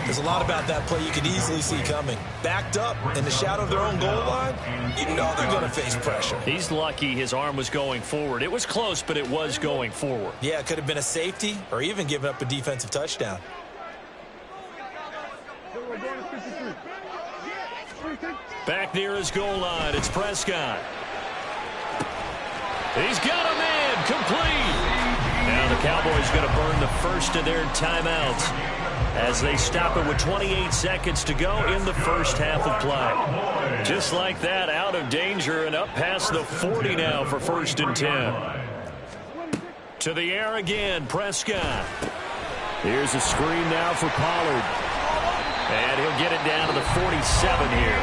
There's a lot about that play you could easily see coming. Backed up in the shadow of their own goal line, you know they're going to face pressure. He's lucky his arm was going forward. It was close, but it was going forward. Yeah, it could have been a safety or even given up a defensive touchdown. Back near his goal line, it's Prescott. He's got a man, complete. Now the Cowboys going to burn the first of their timeouts as they stop it with 28 seconds to go in the first half of play. Just like that, out of danger and up past the 40 now for 1st and 10. To the air again, Prescott. Here's a screen now for Pollard. And he'll get it down to the 47 here.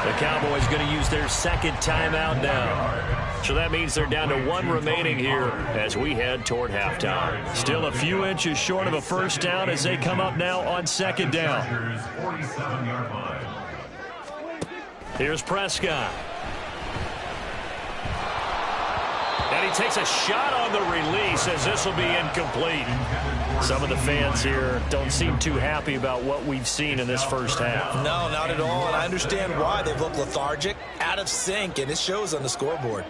The Cowboys going to use their 2nd timeout now. So that means they're down to 1 remaining here as we head toward halftime. Still a few inches short of a first down as they come up now on 2nd down. Here's Prescott. And he takes a shot on the release as this will be incomplete. Some of the fans here don't seem too happy about what we've seen in this first half. No, not at all, and I understand why. They've looked lethargic, out of sync, and it shows on the scoreboard.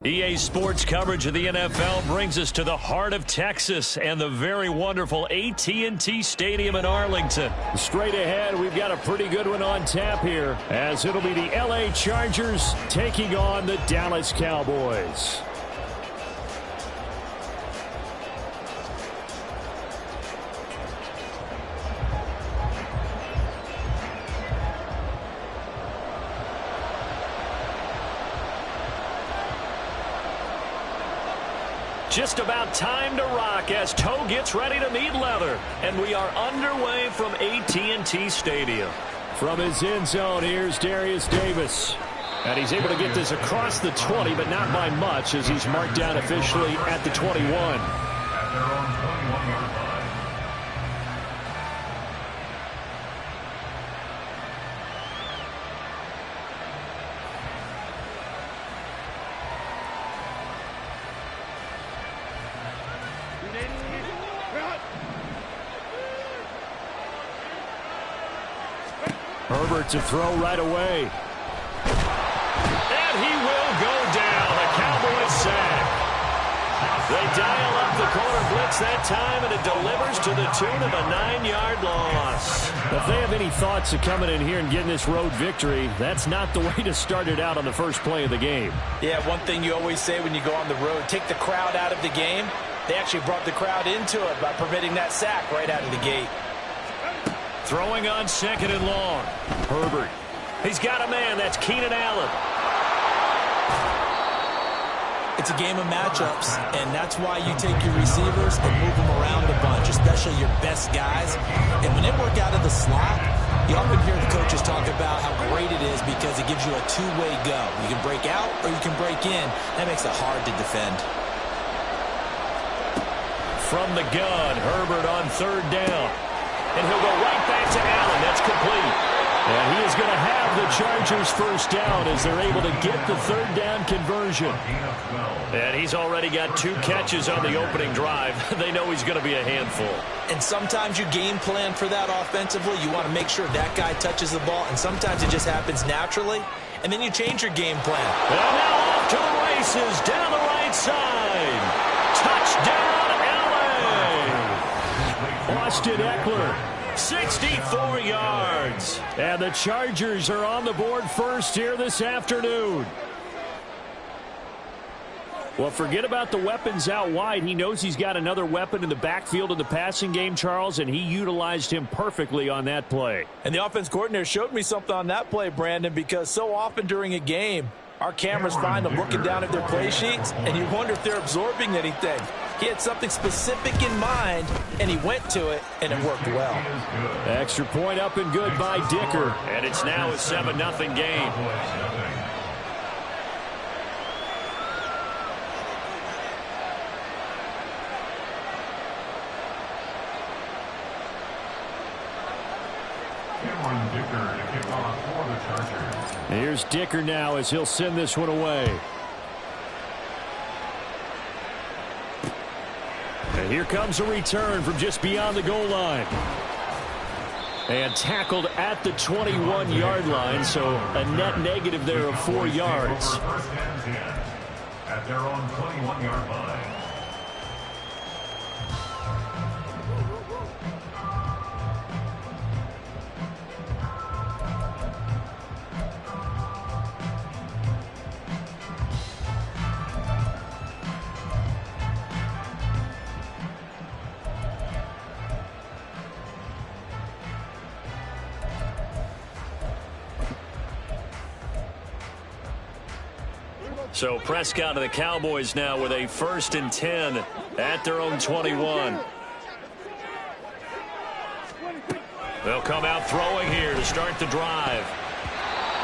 EA Sports coverage of the NFL brings us to the heart of Texas and the very wonderful AT&T Stadium in Arlington. Straight ahead, we've got a pretty good one on tap here, as it'll be the LA Chargers taking on the Dallas Cowboys. Just about time to rock as Toe gets ready to meet leather. And we are underway from AT&T Stadium. From his end zone, here's Darius Davis. And he's able to get this across the 20, but not by much, as he's marked down officially at the 21. At their own 21-yard line. Herbert to throw right away. And he will go down. A Cowboys sack. They dial up the corner blitz that time, and it delivers to the tune of a 9-yard loss. If they have any thoughts of coming in here and getting this road victory, that's not the way to start it out on the first play of the game. Yeah, one thing you always say when you go on the road, take the crowd out of the game. They actually brought the crowd into it by permitting that sack right out of the gate. Throwing on 2nd and long. Herbert. He's got a man. That's Keenan Allen. It's a game of matchups, and that's why you take your receivers and move them around a bunch, especially your best guys. And when they work out of the slot, you often hear the coaches talk about how great it is because it gives you a two-way go. You can break out or you can break in. That makes it hard to defend. From the gun, Herbert on 3rd down. And he'll go right back to Allen. That's complete. And he is going to have the Chargers first down as they're able to get the 3rd down conversion. And he's already got 2 catches on the opening drive. They know he's going to be a handful. And sometimes you game plan for that offensively. You want to make sure that guy touches the ball. And sometimes it just happens naturally. And then you change your game plan. And now off to the races down the right side. Touchdown, LA. Austin Eckler. 64 yards. And the Chargers are on the board first here this afternoon. Well, forget about the weapons out wide. He knows he's got another weapon in the backfield in the passing game, Charles, and he utilized him perfectly on that play. And the offense coordinator showed me something on that play, Brandon, because so often during a game, our cameras find them looking down at their play sheets, and you wonder if they're absorbing anything. He had something specific in mind, and he went to it, and it worked well. Extra point up and good by Dicker. And it's now a 7-0 game. Cameron Dicker to kick off for the Chargers. Here's Dicker now as he'll send this one away. And here comes a return from just beyond the goal line. And tackled at the 21-yard line, so a net negative there of 4 yards. First and 10 at their own 21-yard line. So Prescott and the Cowboys now with a 1st and 10 at their own 21. They'll come out throwing here to start the drive.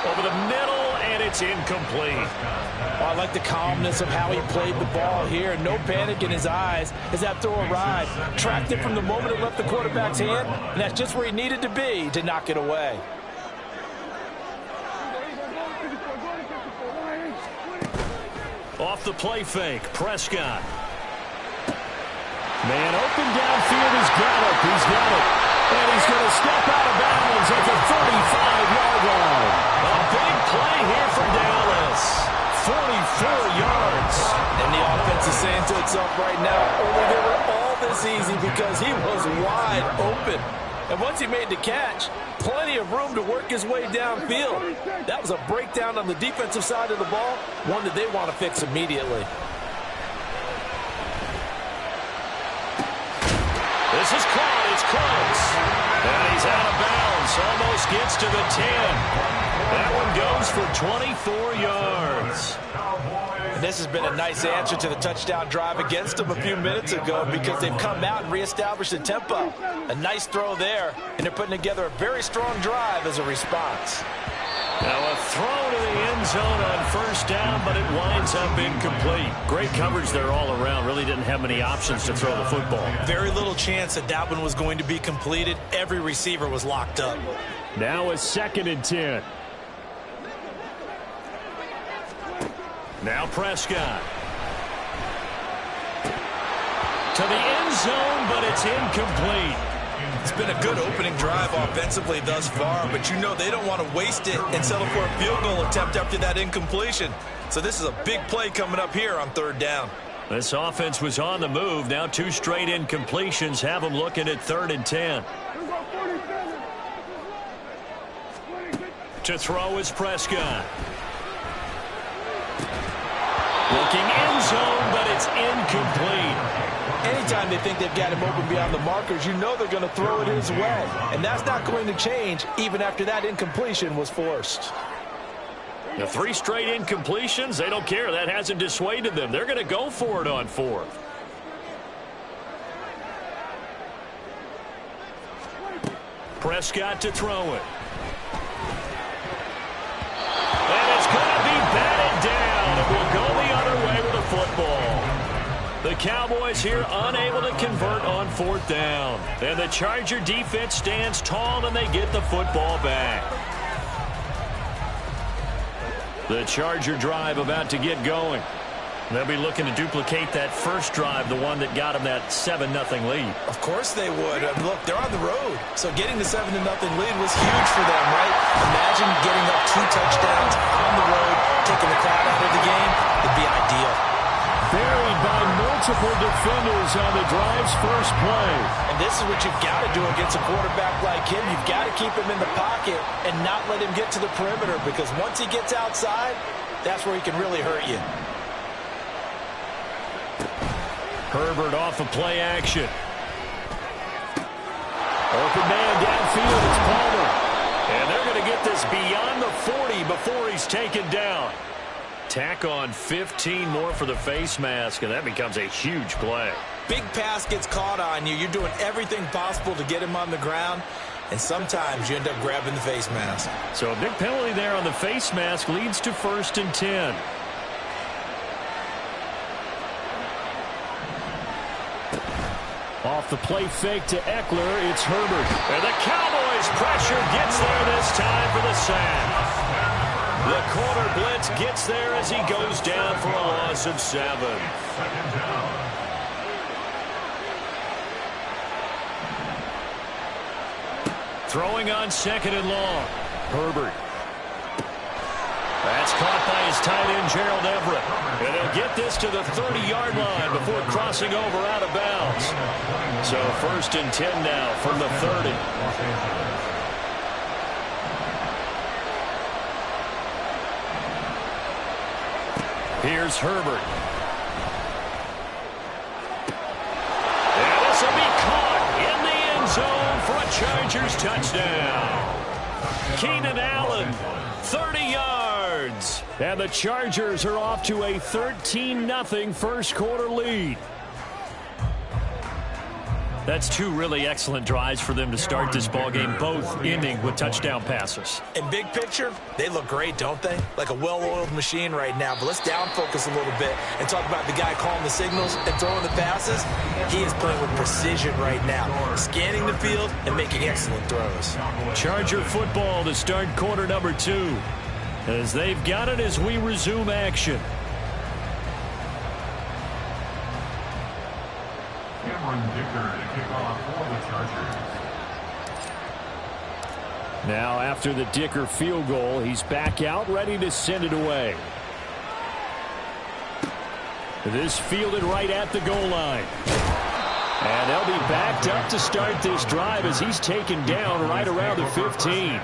Over the middle, and it's incomplete. Well, I like the calmness of how he played the ball here. No panic in his eyes as that throw arrived. Tracked it from the moment it left the quarterback's hand, and that's just where he needed to be to knock it away. Off the play fake, Prescott. Man open downfield is Gallup. He's got it. And he's going to step out of bounds at the 35-yard line. A big play here for Dallas. 44 yards. because he was wide open. And once he made the catch, plenty of room to work his way downfield. That was a breakdown on the defensive side of the ball, one that they want to fix immediately. This is caught. It's close. And he's out of bounds. Almost gets to the 10. That one goes for 24 yards. And this has been a nice answer to the touchdown drive against them a few minutes ago because they've come out and reestablished the tempo. A nice throw there, and they're putting together a very strong drive as a response. Now a throw to the end zone on first down, but it winds up incomplete. Great coverage there all around. Really didn't have many options to throw the football. Very little chance that that one was going to be completed. Every receiver was locked up. Now a 2nd and 10. Now Prescott. To the end zone, but it's incomplete. It's been a good opening drive offensively thus far, but you know they don't want to waste it and settle for a field goal attempt after that incompletion. So this is a big play coming up here on 3rd down. This offense was on the move. Now 2 straight incompletions have them looking at 3rd and 10. To throw is Prescott. Looking end zone, but it's incomplete. Anytime they think they've got him open beyond the markers, you know they're going to throw it his way. And that's not going to change even after that incompletion was forced. The 3 straight incompletions, they don't care. That hasn't dissuaded them. They're going to go for it on 4th. Prescott to throw it. And it's going to be batted down. It will go the other way with the football. The Cowboys here unable to convert on 4th down. And the Charger defense stands tall and they get the football back. The Charger drive about to get going. They'll be looking to duplicate that first drive, the one that got them that 7-0 lead. Of course they would. Look, they're on the road. So getting the 7-0 lead was huge for them, right? Imagine getting up 2 touchdowns on the road, taking the crowd out of the game. It'd be ideal. Buried by multiple defenders on the drive's first play. And this is what you've got to do against a quarterback like him. You've got to keep him in the pocket and not let him get to the perimeter, because once he gets outside, that's where he can really hurt you. Herbert off of play action. Open man downfield, it's Palmer. And they're going to get this beyond the 40 before he's taken down. Tack on 15 more for the face mask, and that becomes a huge play. Big pass gets caught on you. You're doing everything possible to get him on the ground, and sometimes you end up grabbing the face mask. So a big penalty there on the face mask leads to 1st and 10. Off the play fake to Eckler, it's Herbert. And the Cowboys pressure gets there this time for the sack. The corner blitz gets there as he goes down for a loss of 7. 2nd down. Throwing on 2nd and long. Herbert. That's caught by his tight end, Gerald Everett. And he'll get this to the 30-yard line before crossing over out of bounds. So 1st and 10 now from the 30. Here's Herbert. And this will be caught in the end zone for a Chargers touchdown. Keenan Allen, 30 yards. And the Chargers are off to a 13-0 first quarter lead. That's 2 really excellent drives for them to start this ballgame, both ending with touchdown passes. In big picture, they look great, don't they? Like a well-oiled machine right now. But let's down focus a little bit and talk about the guy calling the signals and throwing the passes. He is playing with precision right now, scanning the field and making excellent throws. Charger football to start quarter number 2, as they've got it as we resume action. Cameron Dicker to kick off for the Chargers. Now after the Dicker field goal, he's back out ready to send it away. This fielded right at the goal line. And they'll be backed up to start this drive as he's taken down right around the 15.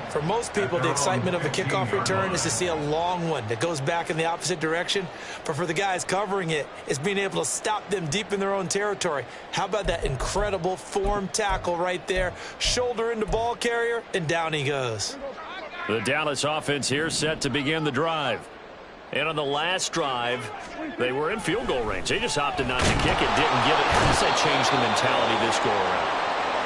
For most people, the excitement of a kickoff return is to see a long one that goes back in the opposite direction. But for the guys covering it, it's being able to stop them deep in their own territory. How about that incredible form tackle right there? Shoulder into ball carrier, and down he goes. The Dallas offense here set to begin the drive. And on the last drive, they were in field goal range. They just opted not to kick it, didn't get it. Does that change the mentality this go around?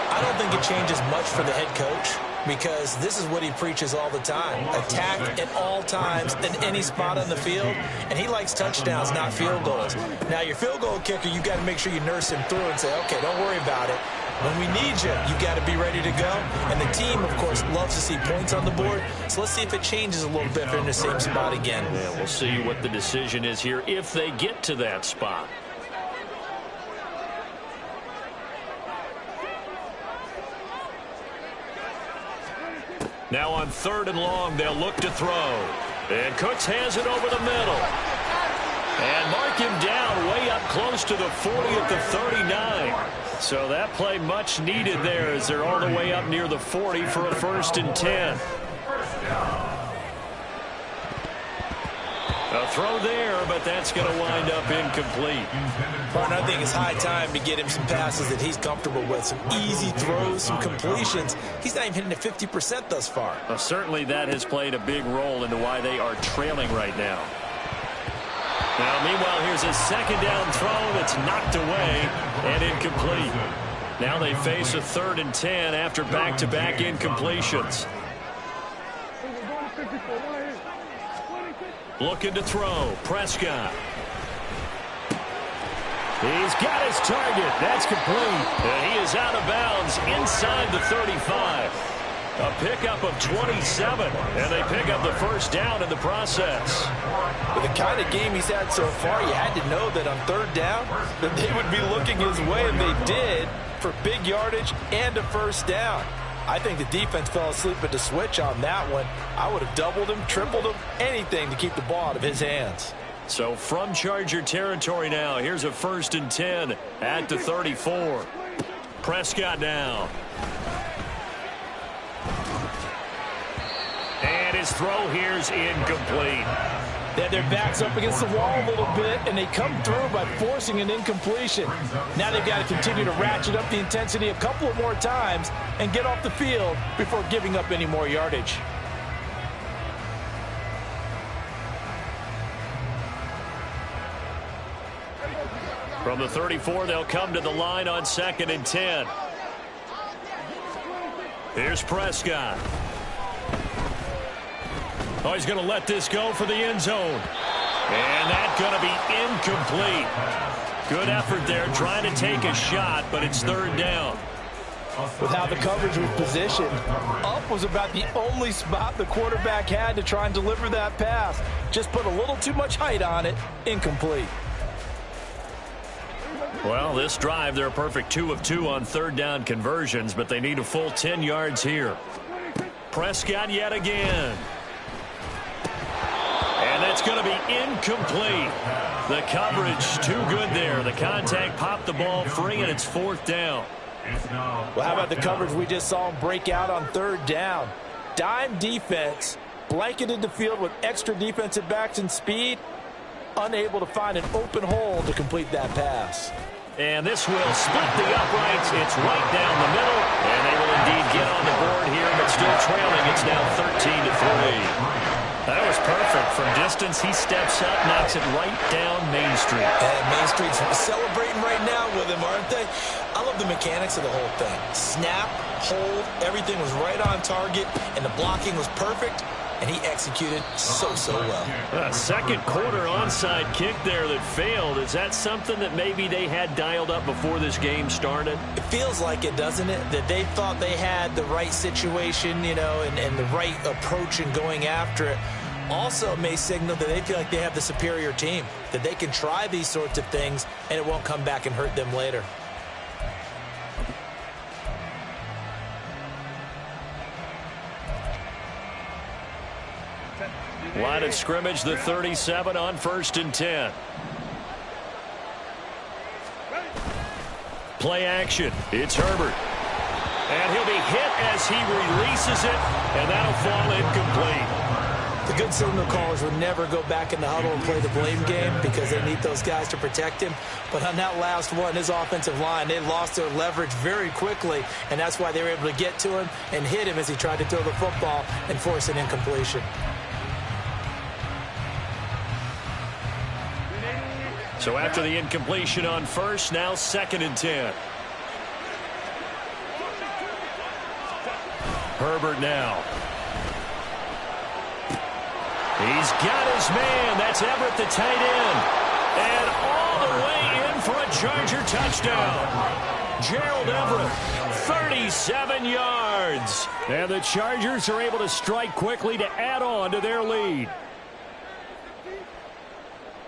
I don't think it changes much for the head coach, because this is what he preaches all the time. Attack at all times in any spot on the field, and he likes touchdowns, not field goals. Now, your field goal kicker, you got to make sure you nurse him through and say, okay, don't worry about it. When we need you, you got to be ready to go. And the team, of course, loves to see points on the board. So let's see if it changes a little bit if they're in the same spot again. Yeah, we'll see what the decision is here if they get to that spot. Now on 3rd and long, they'll look to throw. And Cooks has it over the middle. And mark him down way up close to the 40 at the 39. So that play much needed there as they're all the way up near the 40 for a 1st and 10. A throw there, but that's going to wind up incomplete. Partner, I think it's high time to get him some passes that he's comfortable with. Some easy throws, some completions. He's not even hitting at 50% thus far. Well, certainly that has played a big role into why they are trailing right now. Now, meanwhile, here's a 2nd down throw that's knocked away and incomplete. Now they face a 3rd and 10 after back-to-back incompletions. Looking to throw. Prescott. He's got his target. That's complete. And he is out of bounds inside the 35. A pickup of 27, and they pick up the 1st down in the process. With the kind of game he's had so far, you had to know that on 3rd down that they would be looking his way, and they did, for big yardage and a 1st down. I think the defense fell asleep at the switch on that one. I would have doubled him, tripled him, anything to keep the ball out of his hands. So from Charger territory now, here's a 1st and 10 at the 34. Prescott now. And his throw here's incomplete. They had their backs up against the wall a little bit, and they come through by forcing an incompletion. Now they've got to continue to ratchet up the intensity a couple of more times and get off the field before giving up any more yardage. From the 34, they'll come to the line on 2nd and 10. Here's Prescott. Oh, he's going to let this go for the end zone. And that's going to be incomplete. Good effort there, trying to take a shot, but it's 3rd down. With how the coverage was positioned, up was about the only spot the quarterback had to try and deliver that pass. Just put a little too much height on it. Incomplete. Well, this drive, they're a perfect 2 of 2 on 3rd down conversions, but they need a full 10 yards here. Prescott yet again. And that's going to be incomplete. The coverage too good there. The contact popped the ball free, and it's 4th down. Well, how about the coverage we just saw him break out on 3rd down? Dime defense, blanketed the field with extra defensive backs and speed, unable to find an open hole to complete that pass. And this will split the uprights. It's right down the middle, and they will indeed get on the board here, but still trailing. It's now 13-3. That was perfect. From distance, he steps up, knocks it right down Main Street. And Main Street's celebrating right now with him, aren't they? I love the mechanics of the whole thing. Snap, hold, everything was right on target, and the blocking was perfect, and he executed so well. Second quarter onside kick there that failed. Is that something that maybe they had dialed up before this game started? It feels like it, doesn't it? That they thought they had the right situation, you know, and the right approach in going after it. Also may signal that they feel like they have the superior team, that they can try these sorts of things and it won't come back and hurt them later. Line of scrimmage, the 37 on 1st and 10. Play action. It's Herbert. And he'll be hit as he releases it, and that'll fall incomplete. The good signal callers would never go back in the huddle and play the blame game because they need those guys to protect him. But on that last one, his offensive line, they lost their leverage very quickly, and that's why they were able to get to him and hit him as he tried to throw the football and force an incompletion. So after the incompletion on first, now 2nd and 10. Herbert now. He's got his man. That's Everett, the tight end. And all the way in for a Charger touchdown. Gerald Everett, 37 yards. And the Chargers are able to strike quickly to add on to their lead.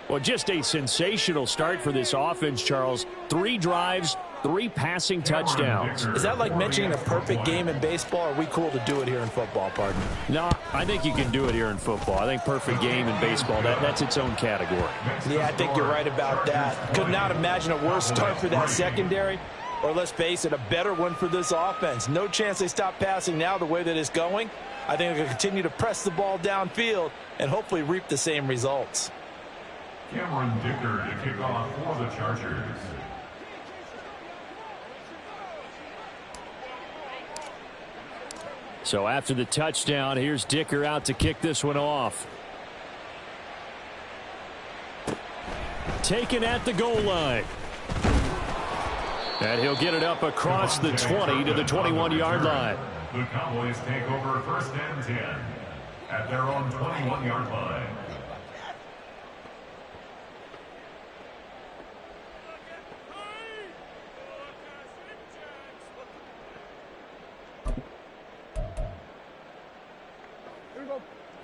Well, just a sensational start for this offense, Charles. 3 drives, 3 passing touchdowns. Is that like mentioning a perfect game in baseball, or are we cool to do it here in football, partner? No, I think you can do it here in football. I think perfect game in baseball, that's its own category. Yeah, I think you're right about that. Could not imagine a worse start for that secondary, or let's face it, a better one for this offense. No chance they stop passing now the way that it's going. I think they're going to continue to press the ball downfield and hopefully reap the same results. Cameron Dicker to kick off for the Chargers. So after the touchdown, here's Dicker out to kick this one off. Taken at the goal line. And he'll get it up across the 20 to the 21-yard line. The Cowboys take over 1st and 10 at their own 21-yard line.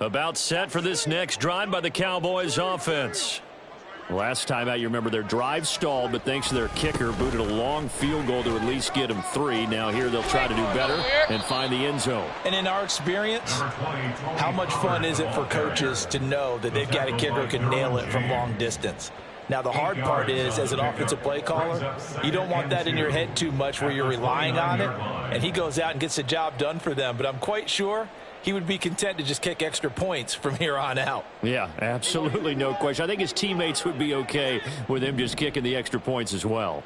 About set for this next drive by the Cowboys offense. Last time out, you remember their drive stalled, but thanks to their kicker, booted a long field goal to at least get them 3. Now here they'll try to do better and find the end zone. And in our experience, how much fun is it for coaches to know that they've got a kicker who can nail it from long distance? Now, the hard part is, as an offensive play caller, you don't want that in your head too much where you're relying on it, and he goes out and gets the job done for them. But I'm quite sure he would be content to just kick extra points from here on out. Yeah, absolutely, no question. I think his teammates would be okay with him just kicking the extra points as well.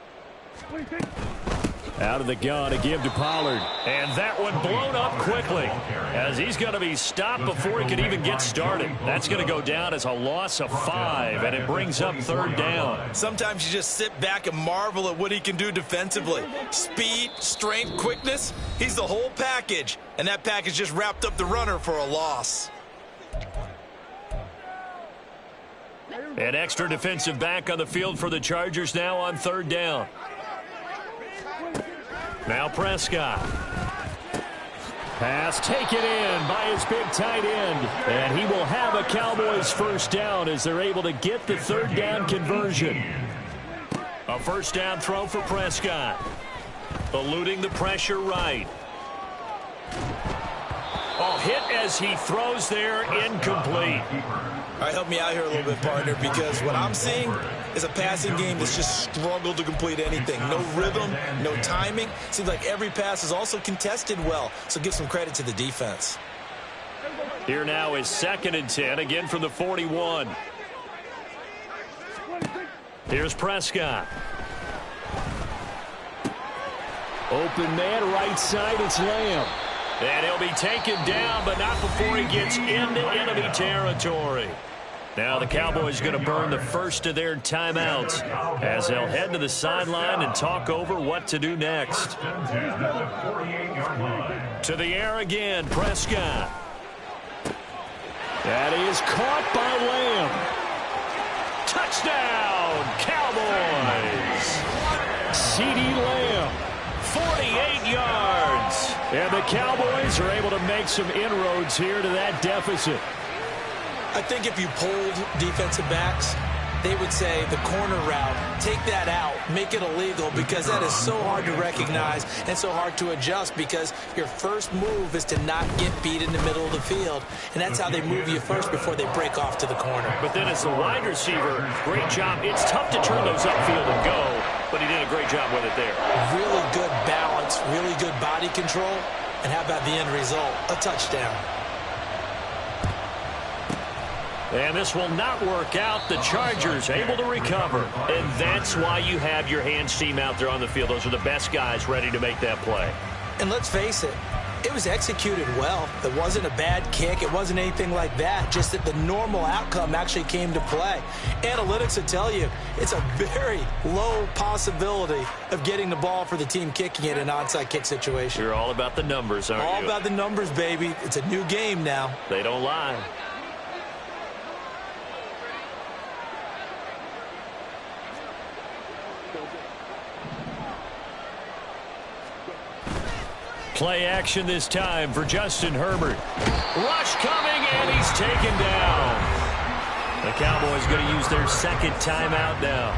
Out of the gun to give to Pollard. And that one blown up quickly as he's going to be stopped before he can even get started. That's going to go down as a loss of 5, and it brings up 3rd down. Sometimes you just sit back and marvel at what he can do defensively. Speed, strength, quickness, he's the whole package. And that package just wrapped up the runner for a loss. An extra defensive back on the field for the Chargers now on 3rd down. Now Prescott. Pass taken in by his big tight end. And he will have a Cowboys 1st down as they're able to get the 3rd down conversion. A 1st down throw for Prescott. Eluding the pressure right. Oh, hit as he throws there, incomplete. All right, help me out here a little bit, partner, because what I'm seeing is a passing game that's just struggled to complete anything. No rhythm, no timing. Seems like every pass is also contested well, so give some credit to the defense. Here now is 2nd and 10, again from the 41. Here's Prescott. Open man, right side, it's Lamb. And he'll be taken down, but not before he gets into enemy territory. Now the Cowboys going to burn the first of their timeouts as they'll head to the sideline and talk over what to do next. To the air again, Prescott. That is caught by Lamb. Touchdown, Cowboys. CeeDee Lamb, 48 yards. And the Cowboys are able to make some inroads here to that deficit. I think if you polled defensive backs, they would say the corner route, take that out, make it illegal, because that is so hard to recognize and so hard to adjust, because your first move is to not get beat in the middle of the field, and that's how they move you first before they break off to the corner. But then as the wide receiver, great job. It's tough to turn those upfield and go. but he did a great job with it there. Really good balance, really good body control, and how about the end result? A touchdown. And this will not work out. The Chargers able to recover. And that's why you have your hands team out there on the field. Those are the best guys ready to make that play. And let's face it, it was executed well. It wasn't a bad kick. It wasn't anything like that. Just that the normal outcome actually came to play. Analytics will tell you it's a very low possibility of getting the ball for the team kicking it in an onside kick situation. You're all about the numbers, aren't you? All about the numbers, baby. It's a new game now. They don't lie. Play action this time for Justin Herbert. Rush coming, and he's taken down. The Cowboys going to use their second timeout now,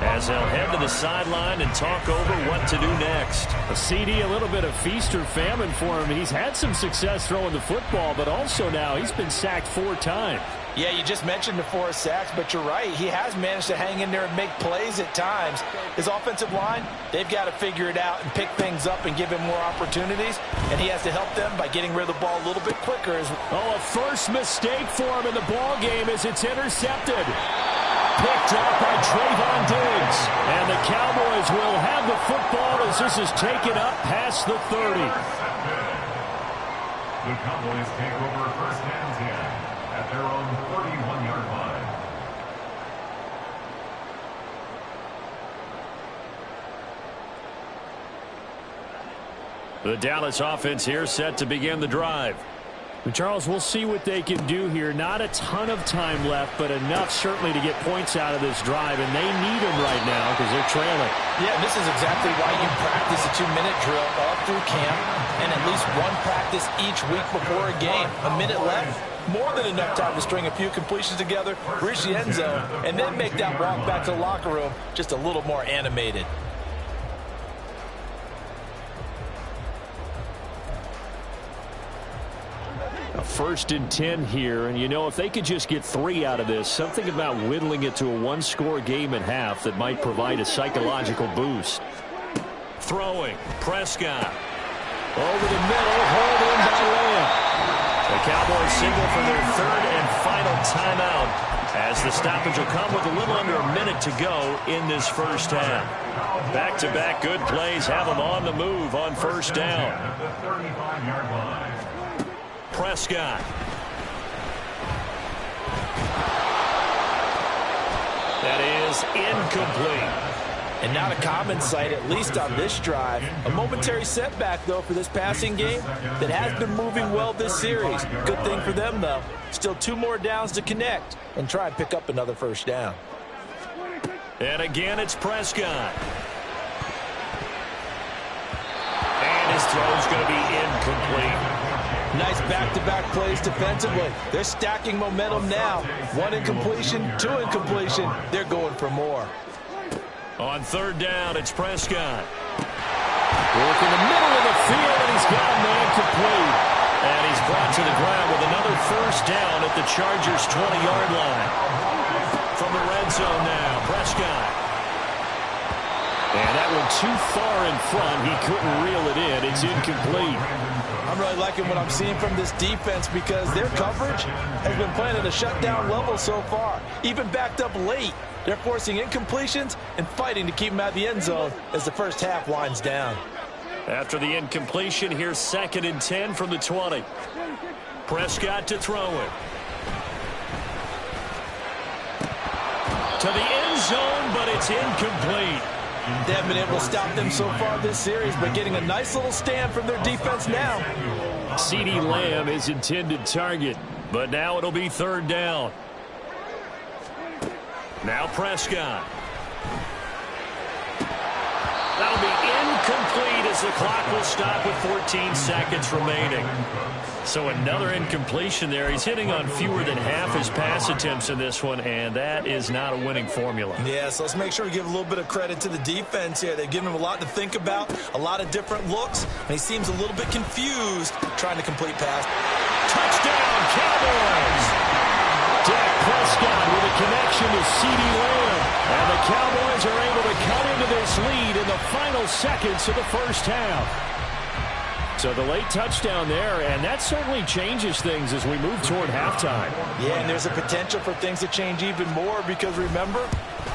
as they'll head to the sideline and talk over what to do next. A CD, a little bit of feast or famine for him. He's had some success throwing the football, but also now he's been sacked 4 times. Yeah, you just mentioned the 4 sacks, but you're right. He has managed to hang in there and make plays at times. His offensive line, they've got to figure it out and pick things up and give him more opportunities, and he has to help them by getting rid of the ball a little bit quicker. Oh, a first mistake for him in the ball game as it's intercepted. Picked up by Trayvon Diggs. And the Cowboys will have the football as this is taken up past the 30. The Cowboys take over first and 10 at their own 31-yard line. The Dallas offense here set to begin the drive. And Charles, we'll see what they can do here. Not a ton of time left, but enough certainly to get points out of this drive, and they need them right now because they're trailing. Yeah, this is exactly why you practice a 2-minute drill all through camp and at least one practice each week before a game. A minute left, more than enough time to string a few completions together, reach the end zone, and then make that walk back to the locker room just a little more animated. A 1st and 10 here, and you know, if they could just get 3 out of this, something about whittling it to a 1-score game at half that might provide a psychological boost. Throwing, Prescott. Over the middle, hauled in by Lamb. The Cowboys signal for their 3rd and final timeout, as the stoppage will come with a little under a minute to go in this first half. Back-to-back good plays have them on the move on first down. At the 35-yard line. Prescott. That is incomplete. And not a common sight, at least on this drive. A momentary setback, though, for this passing game that has been moving well this series. Good thing for them, though. Still 2 more downs to connect and try and pick up another first down. And again, it's Prescott. And his throw's going to be incomplete. Nice back-to-back plays defensively. They're stacking momentum now. 1 incompletion, 2 incompletion. They're going for more. On 3rd down, it's Prescott. Work in the middle of the field, and he's got a man complete. And he's brought to the ground with another first down at the Chargers' 20-yard line. From the red zone now, Prescott. And that one too far in front. He couldn't reel it in. It's incomplete. I'm really liking what I'm seeing from this defense because their coverage has been playing at a shutdown level so far. Even backed up late, they're forcing incompletions and fighting to keep them out of the end zone as the first half winds down. After the incompletion, here's 2nd and 10 from the 20. Prescott to throw it. To the end zone, but it's incomplete. They haven't been able to stop them so far this series, but getting a nice little stand from their defense now. CeeDee Lamb is intended target, but now it'll be 3rd down. Now Prescott. That'll be incomplete as the clock will stop with 14 seconds remaining. So another incompletion there. He's hitting on fewer than half his pass attempts in this one, and that is not a winning formula. Yeah, so let's make sure we give a little bit of credit to the defense here. They've given him a lot to think about, a lot of different looks, and he seems a little bit confused trying to complete pass. Touchdown, Cowboys! Dak Prescott with a connection to CeeDee Lamb. And the Cowboys are able to cut into this lead in the final seconds of the first half. So the late touchdown there, and that certainly changes things as we move toward halftime. Yeah, and there's a potential for things to change even more because, remember,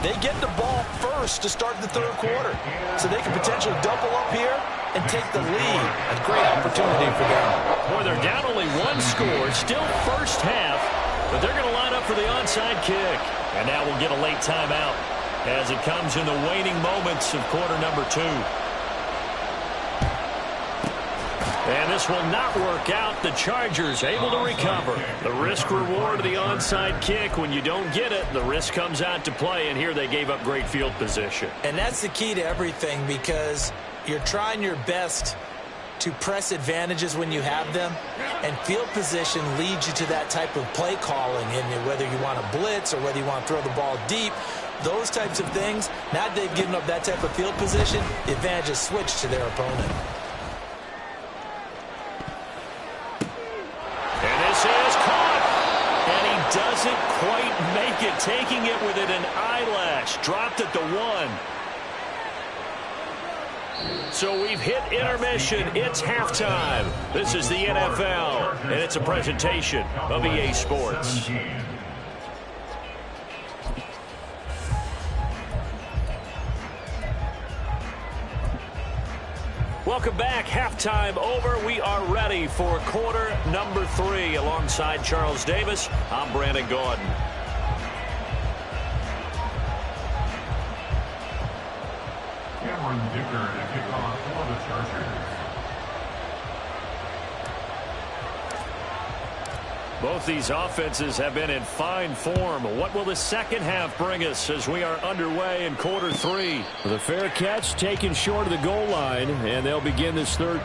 they get the ball first to start the third quarter. So they can potentially double up here and take the lead. A great opportunity for them. Boy, they're down only one score, still first half, but they're going to line up for the onside kick. And now we'll get a late timeout as it comes in the waning moments of quarter number 2. And this will not work out. The Chargers able to recover. The risk-reward of the onside kick. When you don't get it, the risk comes out to play, and here they gave up great field position. And that's the key to everything because you're trying your best to press advantages when you have them, and field position leads you to that type of play calling, and whether you want to blitz or whether you want to throw the ball deep, those types of things. Now they've given up that type of field position, the advantage is switched to their opponent. Doesn't quite make it, taking it within an eyelash. Dropped at the 1. So we've hit intermission. It's halftime. This is the NFL, and it's a presentation of EA Sports. Welcome back. Halftime over. We are ready for quarter number 3. Alongside Charles Davis, I'm Brandon Gaudin. Cameron Dicker to kick off for the Chargers. Both these offenses have been in fine form. What will the second half bring us as we are underway in quarter 3? The fair catch taken short of the goal line, and they'll begin this third